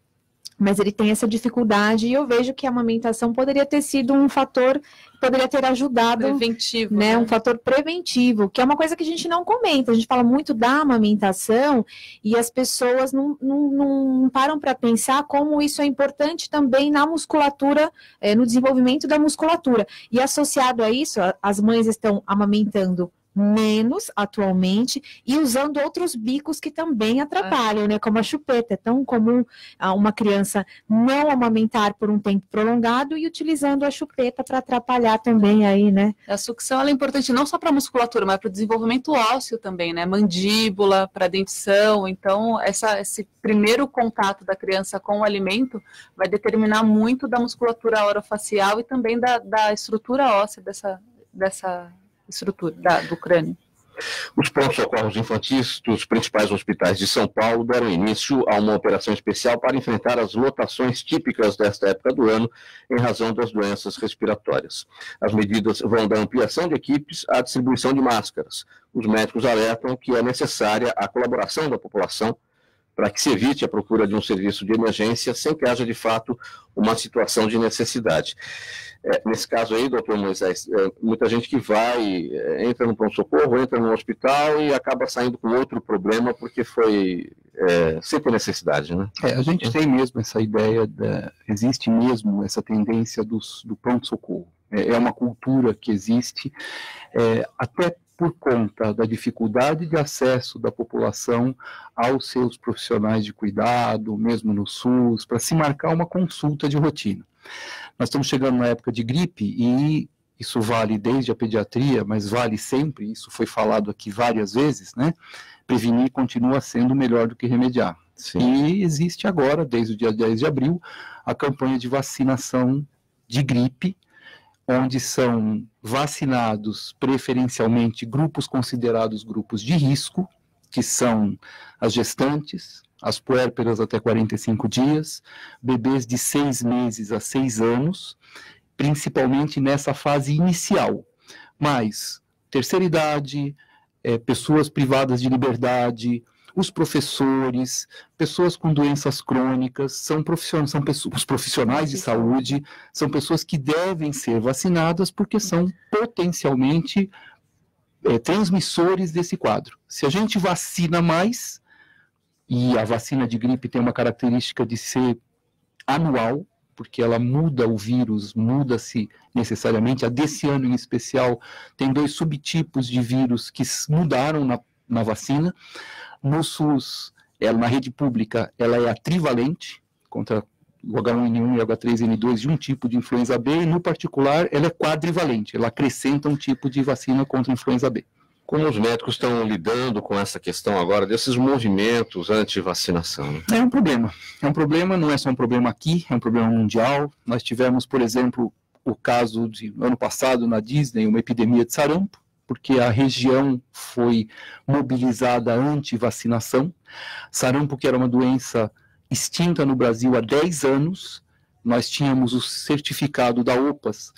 Mas ele tem essa dificuldade e eu vejo que a amamentação poderia ter sido um fator, poderia ter ajudado, preventivo, né? Um fator preventivo, que é uma coisa que a gente não comenta. A gente fala muito da amamentação e as pessoas não param para pensar como isso é importante também na musculatura, no desenvolvimento da musculatura. E associado a isso, as mães estão amamentando menos atualmente e usando outros bicos que também atrapalham, né? Como a chupeta. É tão comum uma criança não amamentar por um tempo prolongado e utilizando a chupeta para atrapalhar também aí, né? A sucção ela é importante não só para a musculatura, mas para o desenvolvimento ósseo também, né? Mandíbula, para a dentição. Então, esse primeiro contato da criança com o alimento vai determinar muito da musculatura orofacial e também da estrutura óssea dessa estrutura do crânio. Os pronto-socorros infantis dos principais hospitais de São Paulo deram início a uma operação especial para enfrentar as lotações típicas desta época do ano em razão das doenças respiratórias. As medidas vão da ampliação de equipes à distribuição de máscaras. Os médicos alertam que é necessária a colaboração da população para que se evite a procura de um serviço de emergência sem que haja, de fato, uma situação de necessidade. Nesse caso aí, doutor Moisés, muita gente que entra no pronto-socorro, entra no hospital e acaba saindo com outro problema porque foi sem ter necessidade, né? A gente tem mesmo essa ideia, existe mesmo essa tendência do pronto-socorro. É uma cultura que existe, até por conta da dificuldade de acesso da população aos seus profissionais de cuidado, mesmo no SUS, para se marcar uma consulta de rotina. Nós estamos chegando na época de gripe e isso vale desde a pediatria, mas vale sempre, isso foi falado aqui várias vezes, né? Prevenir continua sendo melhor do que remediar. Sim. E existe agora, desde o dia 10 de abril, a campanha de vacinação de gripe, onde são vacinados preferencialmente grupos considerados grupos de risco, que são as gestantes, as puérperas até 45 dias, bebês de 6 meses a 6 anos, principalmente nessa fase inicial. Mas terceira idade, pessoas privadas de liberdade, os professores, pessoas com doenças crônicas, os profissionais de saúde, são pessoas que devem ser vacinadas porque são potencialmente transmissores desse quadro. Se a gente vacina mais, e a vacina de gripe tem uma característica de ser anual, porque ela muda o vírus, muda-se necessariamente. A desse ano em especial tem 2 subtipos de vírus que mudaram na vacina. No SUS, na rede pública, ela é a trivalente, contra o H1N1 e o H3N2 de um tipo de influenza B, e no particular, ela é quadrivalente, ela acrescenta um tipo de vacina contra a influenza B. Como os médicos estão lidando com essa questão agora, desses movimentos anti-vacinação? É um problema, não é só um problema aqui, é um problema mundial. Nós tivemos, por exemplo, o caso de ano passado na Disney, uma epidemia de sarampo, porque a região foi mobilizada anti-vacinação. Sarampo, que era uma doença extinta no Brasil há 10 anos, nós tínhamos o certificado da OPAS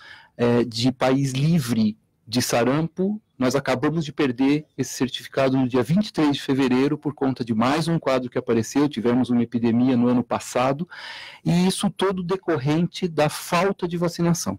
de país livre de sarampo, nós acabamos de perder esse certificado no dia 23 de fevereiro por conta de mais um quadro que apareceu, tivemos uma epidemia no ano passado, e isso todo decorrente da falta de vacinação.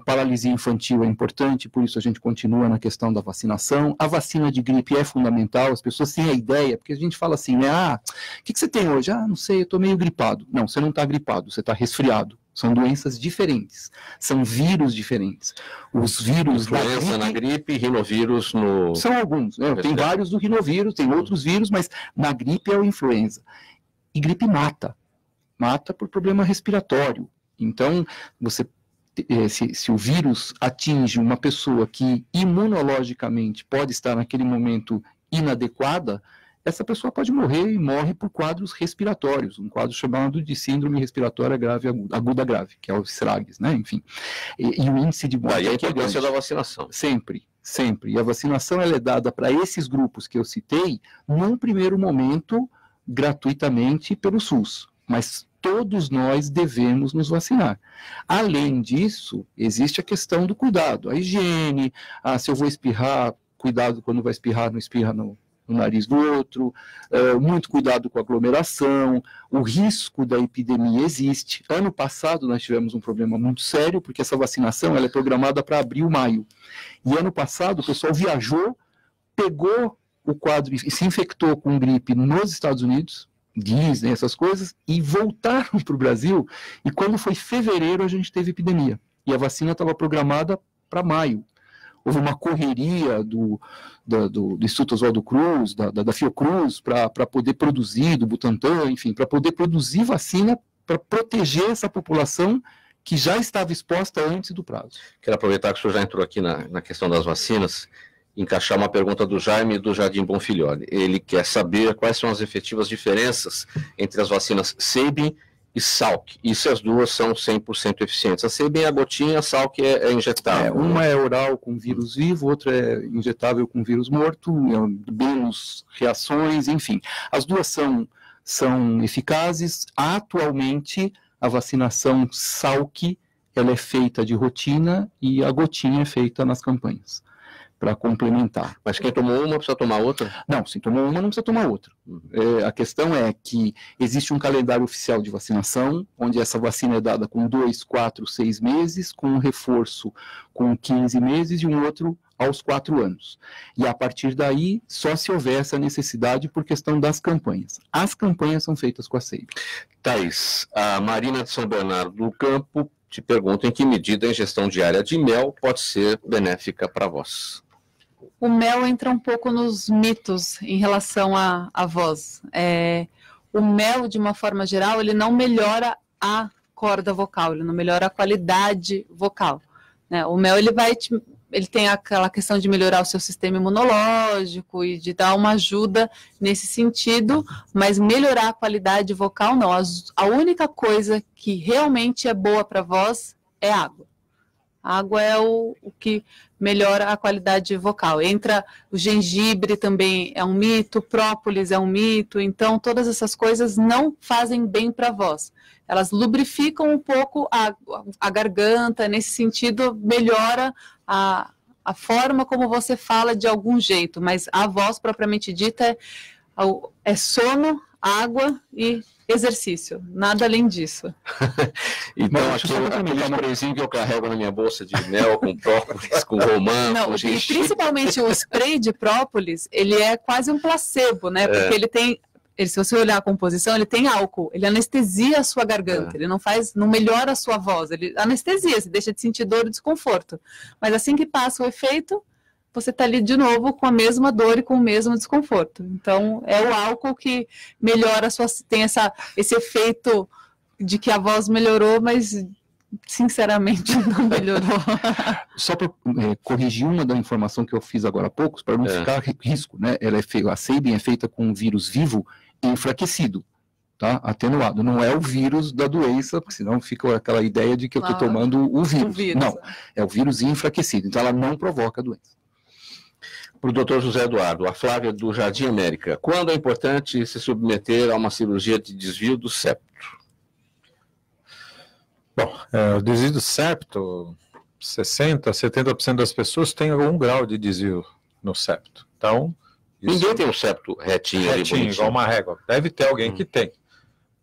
Paralisia infantil é importante, por isso a gente continua na questão da vacinação. A vacina de gripe é fundamental, as pessoas têm a ideia, porque a gente fala assim, né, o que você tem hoje? Não sei, eu estou meio gripado. Não, você não está gripado, você está resfriado. São doenças diferentes, são vírus diferentes. Os vírus influenza na gripe, rinovírus no... São alguns, né? Tem vários do rinovírus, tem outros vírus, mas na gripe é o influenza. E gripe mata por problema respiratório. Então, se o vírus atinge uma pessoa que imunologicamente pode estar naquele momento inadequada, essa pessoa pode morrer e morre por quadros respiratórios, um quadro chamado de síndrome respiratória grave aguda grave, que é o SRAGs, né? Enfim. E o índice de morte... Daí a importância da vacinação. Sempre. E a vacinação ela é dada para esses grupos que eu citei, num primeiro momento, gratuitamente pelo SUS. Mas todos nós devemos nos vacinar. Além disso, existe a questão do cuidado, a higiene, se eu vou espirrar, cuidado quando vai espirrar, não espirra no nariz do outro, muito cuidado com a aglomeração, o risco da epidemia existe. Ano passado nós tivemos um problema muito sério, porque essa vacinação ela é programada para abril, maio. E ano passado o pessoal viajou, pegou o quadro e se infectou com gripe nos Estados Unidos, Disney, essas coisas, e voltaram para o Brasil, e quando foi fevereiro a gente teve epidemia. E a vacina estava programada para maio. Houve uma correria do Instituto Oswaldo Cruz, da Fiocruz, para poder produzir, do Butantan, enfim, para poder produzir vacina para proteger essa população que já estava exposta antes do prazo. Quero aproveitar que o senhor já entrou aqui na questão das vacinas, encaixar uma pergunta do Jaime do Jardim Bonfilholi. Ele quer saber quais são as efetivas diferenças entre as vacinas Sabin e Salk, e se as duas são 100% eficientes. A Sabin é a gotinha, a Salk é injetável. Uma é oral com vírus vivo, outra é injetável com vírus morto, menos reações, enfim. As duas são eficazes. Atualmente, a vacinação Salk ela é feita de rotina e a gotinha é feita nas campanhas, para complementar. Mas quem tomou uma precisa tomar outra? Não, se tomou uma não precisa tomar outra. A questão é que existe um calendário oficial de vacinação, onde essa vacina é dada com 2, 4, 6 meses, com um reforço com 15 meses e um outro aos 4 anos. E a partir daí, só se houver essa necessidade por questão das campanhas. As campanhas são feitas com a Sabin. Thaís, a Marina de São Bernardo do Campo te pergunta em que medida a ingestão diária de mel pode ser benéfica para vós. O mel entra um pouco nos mitos em relação à voz. O mel, de uma forma geral, ele não melhora a corda vocal, ele não melhora a qualidade vocal, né? O mel, ele tem aquela questão de melhorar o seu sistema imunológico e de dar uma ajuda nesse sentido, mas melhorar a qualidade vocal, não. A única coisa que realmente é boa para a voz é água. A água é o que melhora a qualidade vocal. Entra o gengibre também é um mito, própolis é um mito, então todas essas coisas não fazem bem para a voz. Elas lubrificam um pouco a garganta, nesse sentido melhora a forma como você fala de algum jeito, mas a voz propriamente dita é sono, água e exercício, nada além disso. Então, aquele sprayzinho que eu carrego na minha bolsa de mel, com própolis, com romã, com gengibre. E principalmente o spray de própolis, ele é quase um placebo, né? Porque ele tem, se você olhar a composição, ele tem álcool, ele anestesia a sua garganta, ele não melhora a sua voz, ele anestesia, você deixa de sentir dor e desconforto. Mas assim que passa o efeito, você está ali de novo com a mesma dor e com o mesmo desconforto. Então, é o álcool que melhora tem esse efeito de que a voz melhorou, mas, sinceramente, não melhorou. Só para corrigir uma da informação que eu fiz agora há pouco, para não ficar risco, né? A Sabin é feita com um vírus vivo enfraquecido, tá? Atenuado. Não é o vírus da doença, porque senão fica aquela ideia de que eu estou tomando o vírus. Não, é o vírus enfraquecido. Então, ela não provoca a doença. Para o doutor José Eduardo, a Flávia do Jardim América, quando é importante se submeter a uma cirurgia de desvio do septo? Bom, o desvio do septo, 60%, 70% das pessoas têm algum grau de desvio no septo. Então, ninguém tem um septo retinho ali, igual uma régua. Deve ter alguém que tem.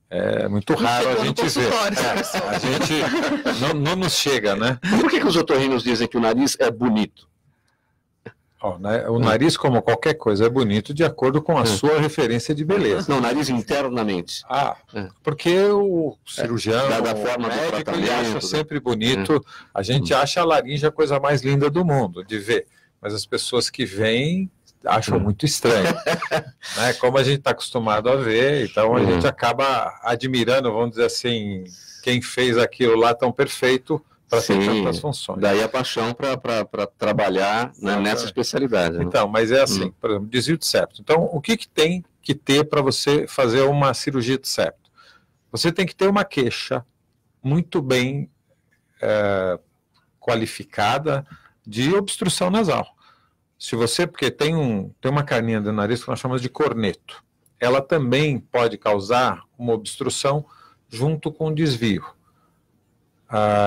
É muito raro a gente ver. A gente não nos chega, né? Por que os otorrinos dizem que o nariz é bonito? O nariz, como qualquer coisa, é bonito de acordo com a sua referência de beleza. Não, o nariz internamente. Porque o cirurgião, da forma o médico, do ele acha sempre bonito. A gente acha a laringe a coisa mais linda do mundo de ver. Mas as pessoas que vêm acham muito estranho. Né? Como a gente está acostumado a ver, então a gente acaba admirando, vamos dizer assim, quem fez aquilo lá tão perfeito para ter tantas funções. Daí a paixão para trabalhar, né, nessa especialidade. Né? Então, mas é assim, por exemplo, desvio de septo. Então, o que tem que ter para você fazer uma cirurgia de septo? Você tem que ter uma queixa muito bem qualificada de obstrução nasal. Porque tem uma carninha do nariz que nós chamamos de corneto. Ela também pode causar uma obstrução junto com o desvio.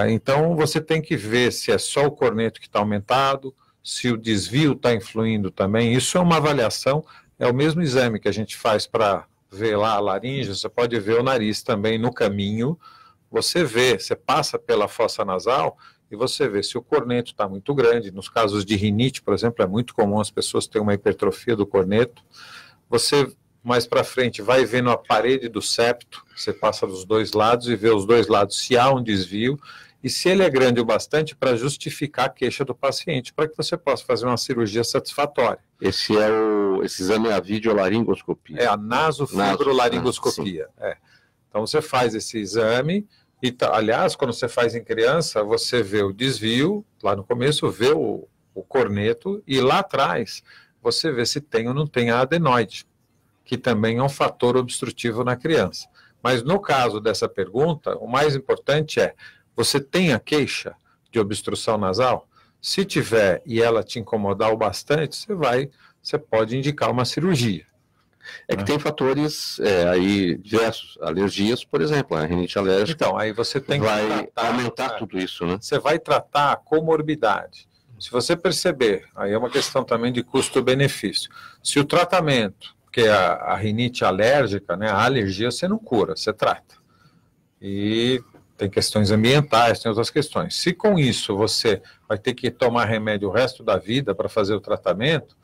Então, você tem que ver se é só o corneto que está aumentado, se o desvio está influindo também. Isso é uma avaliação, é o mesmo exame que a gente faz para ver lá a laringe, você pode ver o nariz também no caminho. Você passa pela fossa nasal e você vê se o corneto está muito grande. Nos casos de rinite, por exemplo, é muito comum as pessoas terem uma hipertrofia do corneto. Você, mais para frente, vai vendo a parede do septo, você passa dos dois lados e vê os dois lados se há um desvio e se ele é grande o bastante para justificar a queixa do paciente, para que você possa fazer uma cirurgia satisfatória. Esse exame é a videolaringoscopia. É a nasofibrolaringoscopia. Então você faz esse exame e, aliás, quando você faz em criança, você vê o desvio, lá no começo vê o corneto e lá atrás você vê se tem ou não tem a adenoide, que também é um fator obstrutivo na criança. Mas no caso dessa pergunta, o mais importante é, você tem a queixa de obstrução nasal? Se tiver e ela te incomodar o bastante, você pode indicar uma cirurgia. É que tem fatores aí diversos, alergias, por exemplo, a rinite alérgica. Então, aí você tem que aumentar tudo isso, né? Você vai tratar a comorbidade. Se você perceber, aí é uma questão também de custo-benefício. Se o tratamento, porque a rinite alérgica, né, a alergia você não cura, você trata. E tem questões ambientais, tem outras questões. Se com isso você vai ter que tomar remédio o resto da vida para fazer o tratamento,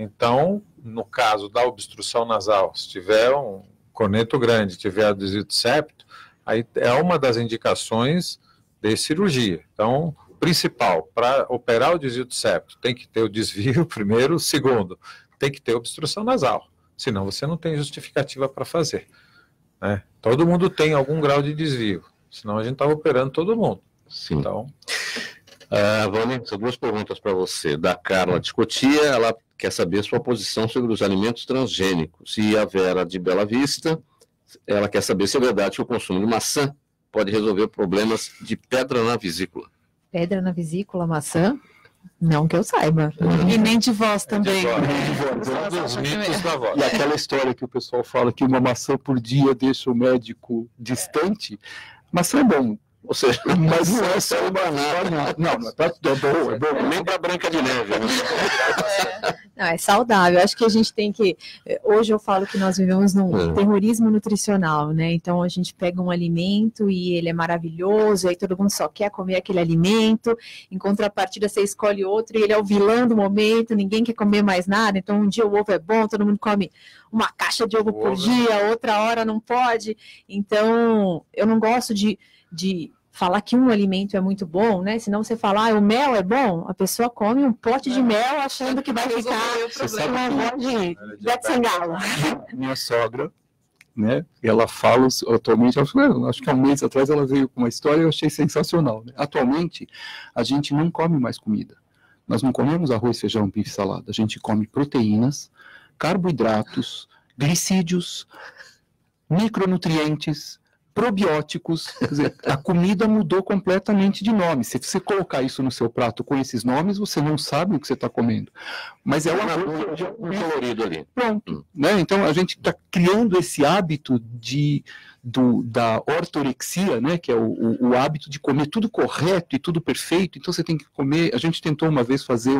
então, no caso da obstrução nasal, se tiver um corneto grande, tiver desvio de septo, aí é uma das indicações de cirurgia. Então, o principal, para operar o desvio de septo, tem que ter o desvio primeiro, segundo, tem que ter obstrução nasal, senão você não tem justificativa para fazer. Né? Todo mundo tem algum grau de desvio, senão a gente estava operando todo mundo. Sim. Então... Vânia, são duas perguntas para você. Da Carla de Cotia, ela quer saber sua posição sobre os alimentos transgênicos. E a Vera de Bela Vista, ela quer saber se é verdade que o consumo de maçã pode resolver problemas de pedra na vesícula. Pedra na vesícula, maçã? Não que eu saiba. E nem de voz também. E aquela história que o pessoal fala que uma maçã por dia deixa o médico distante, maçã é bom. Ou seja, mas não é só o banana. Não, é bom. Nem para Branca de Neve. Né? Não, é saudável. Acho que a gente tem que... Hoje eu falo que nós vivemos num terrorismo nutricional, né? Então a gente pega um alimento e ele é maravilhoso, aí todo mundo só quer comer aquele alimento, em contrapartida você escolhe outro e ele é o vilão do momento, ninguém quer comer mais nada, então um dia o ovo é bom, todo mundo come uma caixa de ovo por dia, outra hora não pode. Então eu não gosto de falar que um alimento é muito bom, né? Senão você fala, o mel é bom, a pessoa come um pote de mel achando que vai ficar uma voz de Bete Sangalo. Minha sogra, né? Ela fala atualmente, acho que há um mês atrás ela veio com uma história e eu achei sensacional. Né? Atualmente, a gente não come mais comida. Nós não comemos arroz, feijão, bife, salada. A gente come proteínas, carboidratos, glicídios, micronutrientes, probióticos, quer dizer, a comida mudou completamente de nome. Se você colocar isso no seu prato com esses nomes, você não sabe o que você está comendo. Mas é um colorido ali. Pronto. Né? Então, a gente está criando esse hábito de da ortorexia, né, que é o hábito de comer tudo correto e tudo perfeito. Então você tem que comer. A gente tentou uma vez fazer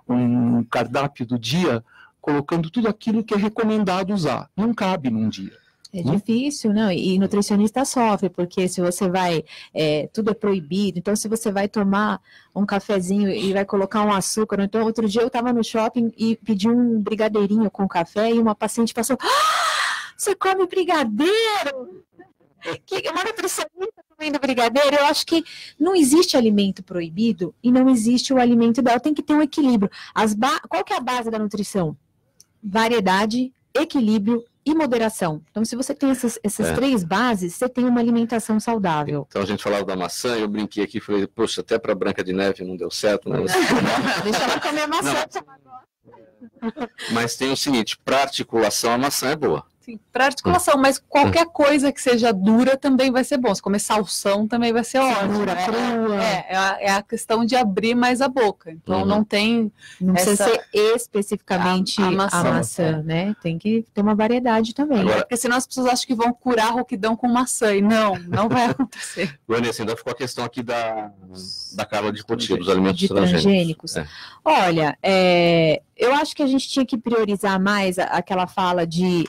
um cardápio do dia colocando tudo aquilo que é recomendado usar. Não cabe num dia. É difícil, não? E nutricionista sofre, porque se você vai, tudo é proibido, então se você vai tomar um cafezinho e vai colocar um açúcar, então outro dia eu estava no shopping e pedi um brigadeirinho com café e uma paciente passou, você come brigadeiro? Uma nutricionista comendo brigadeiro? Eu acho que não existe alimento proibido e não existe o alimento ideal, tem que ter um equilíbrio. Qual que é a base da nutrição? Variedade, equilíbrio e moderação. Então, se você tem essas três bases, você tem uma alimentação saudável. Então, a gente falava da maçã, eu brinquei aqui e falei, poxa, até para Branca de Neve não deu certo, né? Deixa ela comer maçã. Mas tem o seguinte, para articulação, a maçã é boa. Sim, para articulação, mas qualquer coisa que seja dura também vai ser bom. Se comer salsão também vai ser ótimo. É a questão de abrir mais a boca. Então não precisa ser especificamente a maçã, né? Tem que ter uma variedade também. Agora, porque senão as pessoas acham que vão curar roquidão com maçã. E não vai acontecer. Vanessa, ainda ficou a questão aqui da Carla de Cotia, dos alimentos transgênicos. Olha, eu acho que a gente tinha que priorizar mais aquela fala de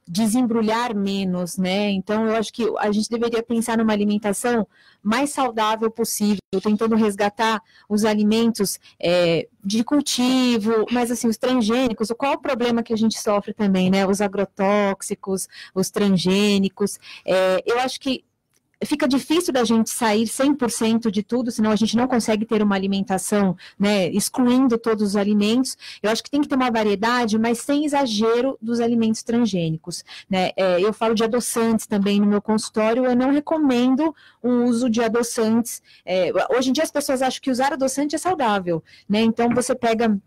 desembrulhar menos, né? Então, eu acho que a gente deveria pensar numa alimentação mais saudável possível, tentando resgatar os alimentos de cultivo, mas assim, os transgênicos, qual é o problema que a gente sofre também, né? Os agrotóxicos, os transgênicos, eu acho que fica difícil da gente sair 100% de tudo, senão a gente não consegue ter uma alimentação, né, excluindo todos os alimentos. Eu acho que tem que ter uma variedade, mas sem exagero dos alimentos transgênicos, né? Eu falo de adoçantes também no meu consultório, eu não recomendo o uso de adoçantes. Hoje em dia as pessoas acham que usar adoçante é saudável, né? Então você pega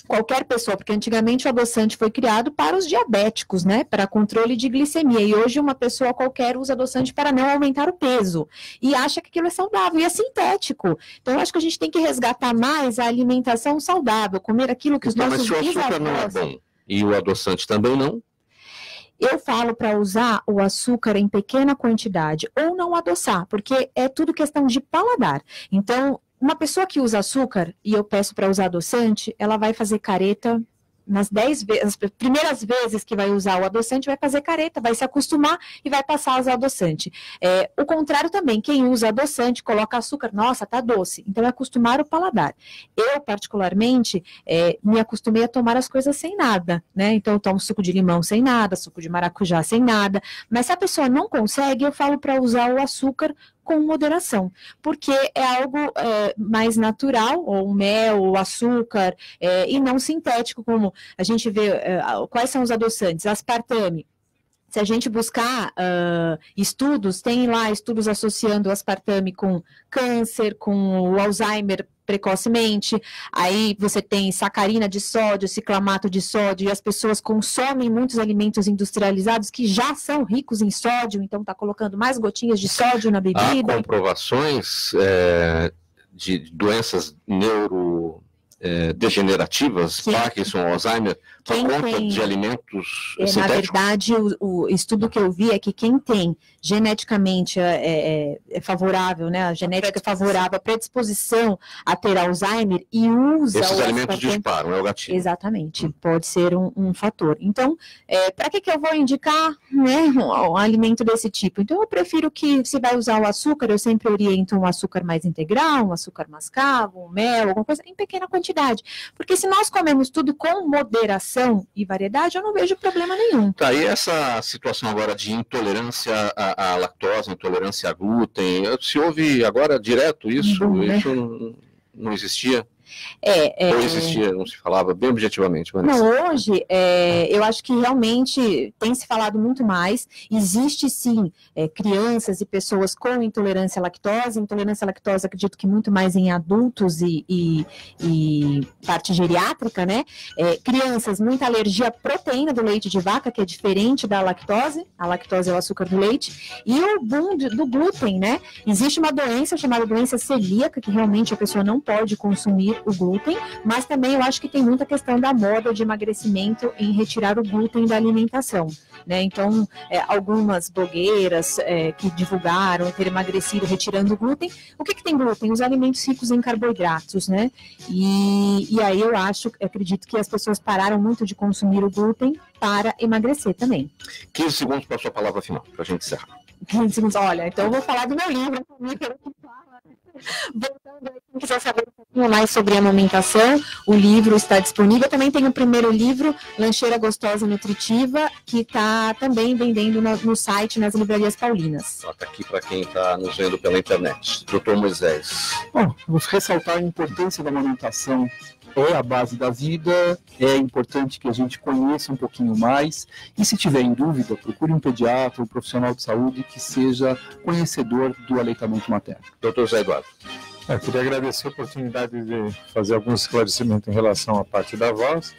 qualquer pessoa, porque antigamente o adoçante foi criado para os diabéticos, né, para controle de glicemia, e hoje uma pessoa qualquer usa adoçante para não aumentar o peso, e acha que aquilo é saudável, e é sintético. Então eu acho que a gente tem que resgatar mais a alimentação saudável, comer aquilo que os nossos bisavós... Mas se o açúcar não é bom, e o adoçante também não? Eu falo para usar o açúcar em pequena quantidade, ou não adoçar, porque é tudo questão de paladar. Então, uma pessoa que usa açúcar, e eu peço para usar adoçante, ela vai fazer careta nas 10 vezes, as primeiras vezes que vai usar o adoçante, vai fazer careta, vai se acostumar e vai passar a usar adoçante. O contrário também, quem usa adoçante, coloca açúcar, nossa, tá doce, então é acostumar o paladar. Eu, particularmente, me acostumei a tomar as coisas sem nada, né? Então eu tomo suco de limão sem nada, suco de maracujá sem nada, mas se a pessoa não consegue, eu falo para usar o açúcar com moderação, porque é algo mais natural, ou o mel, ou açúcar, e não sintético, como a gente vê, quais são os adoçantes, aspartame. Se a gente buscar estudos, tem lá estudos associando o aspartame com câncer, com o Alzheimer precocemente, aí você tem sacarina de sódio, ciclamato de sódio, e as pessoas consomem muitos alimentos industrializados que já são ricos em sódio, então está colocando mais gotinhas de sódio na bebida. Há comprovações de doenças degenerativas, Parkinson, Alzheimer, por conta de alimentos sintéticos? Na verdade, o estudo que eu vi é que quem tem geneticamente é favorável, né? A genética é favorável, a predisposição a ter Alzheimer e usa... Esses alimentos disparam, é o gatilho. Exatamente, pode ser um fator. Então, para que eu vou indicar, né, um alimento desse tipo? Então, eu prefiro que, se vai usar o açúcar, eu sempre oriento um açúcar mais integral, um açúcar mascavo, um mel, alguma coisa, em pequena quantidade. Porque se nós comemos tudo com moderação e variedade, eu não vejo problema nenhum. Tá, e essa situação agora de intolerância à lactose, intolerância a glúten, se ouve agora direto isso? Bom, né? Isso não existia? Ou existia, não se falava bem objetivamente. Mas... Não, hoje, eu acho que realmente tem se falado muito mais. Existe, sim, crianças e pessoas com intolerância à lactose. Intolerância à lactose, acredito que muito mais em adultos e parte geriátrica, né? Crianças, muita alergia à proteína do leite de vaca, que é diferente da lactose. A lactose é o açúcar do leite. E o boom do glúten, né? Existe uma doença chamada doença celíaca, que realmente a pessoa não pode consumir o glúten, mas também eu acho que tem muita questão da moda de emagrecimento em retirar o glúten da alimentação, né? Então, algumas blogueiras que divulgaram ter emagrecido retirando o glúten. O que tem glúten? Os alimentos ricos em carboidratos, né? E aí eu acredito que as pessoas pararam muito de consumir o glúten para emagrecer também. 15 segundos para a sua palavra final, para a gente encerrar. 15 segundos, olha, então eu vou falar do meu livro. Voltando aí, quem quiser saber um pouquinho mais sobre a amamentação, o livro está disponível. Também tem o primeiro livro, Lancheira Gostosa e Nutritiva, que está também vendendo no site, nas livrarias paulinas. Está aqui para quem está nos vendo pela internet. Doutor Moisés. Bom, vou ressaltar a importância da amamentação. É a base da vida, é importante que a gente conheça um pouquinho mais, e se tiver em dúvida, procure um pediatra, um profissional de saúde que seja conhecedor do aleitamento materno. Doutor Zé Eduardo. Eu queria agradecer a oportunidade de fazer alguns esclarecimentos em relação à parte da voz,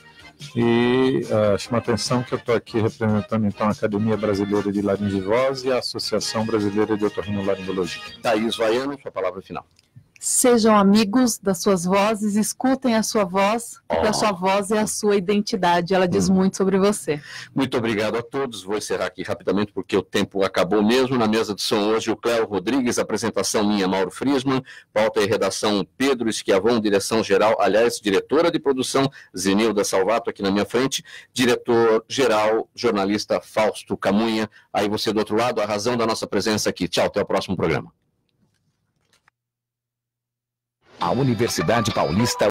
e chama a atenção que eu estou aqui representando então a Academia Brasileira de Laringe-Voz e a Associação Brasileira de Otorrinolaringologia. Thaís Vaiano, sua palavra final. Sejam amigos das suas vozes, escutem a sua voz, porque a sua voz é a sua identidade, ela diz muito sobre você. Muito obrigado a todos, vou encerrar aqui rapidamente porque o tempo acabou mesmo. Na mesa de som hoje o Cléo Rodrigues, apresentação minha, Mauro Friesman, pauta e redação Pedro Esquiavon, direção-geral, aliás, diretora de produção Zenilda Salvato aqui na minha frente, diretor-geral, jornalista Fausto Camunha, aí você do outro lado, a razão da nossa presença aqui. Tchau, até o próximo programa. A Universidade Paulista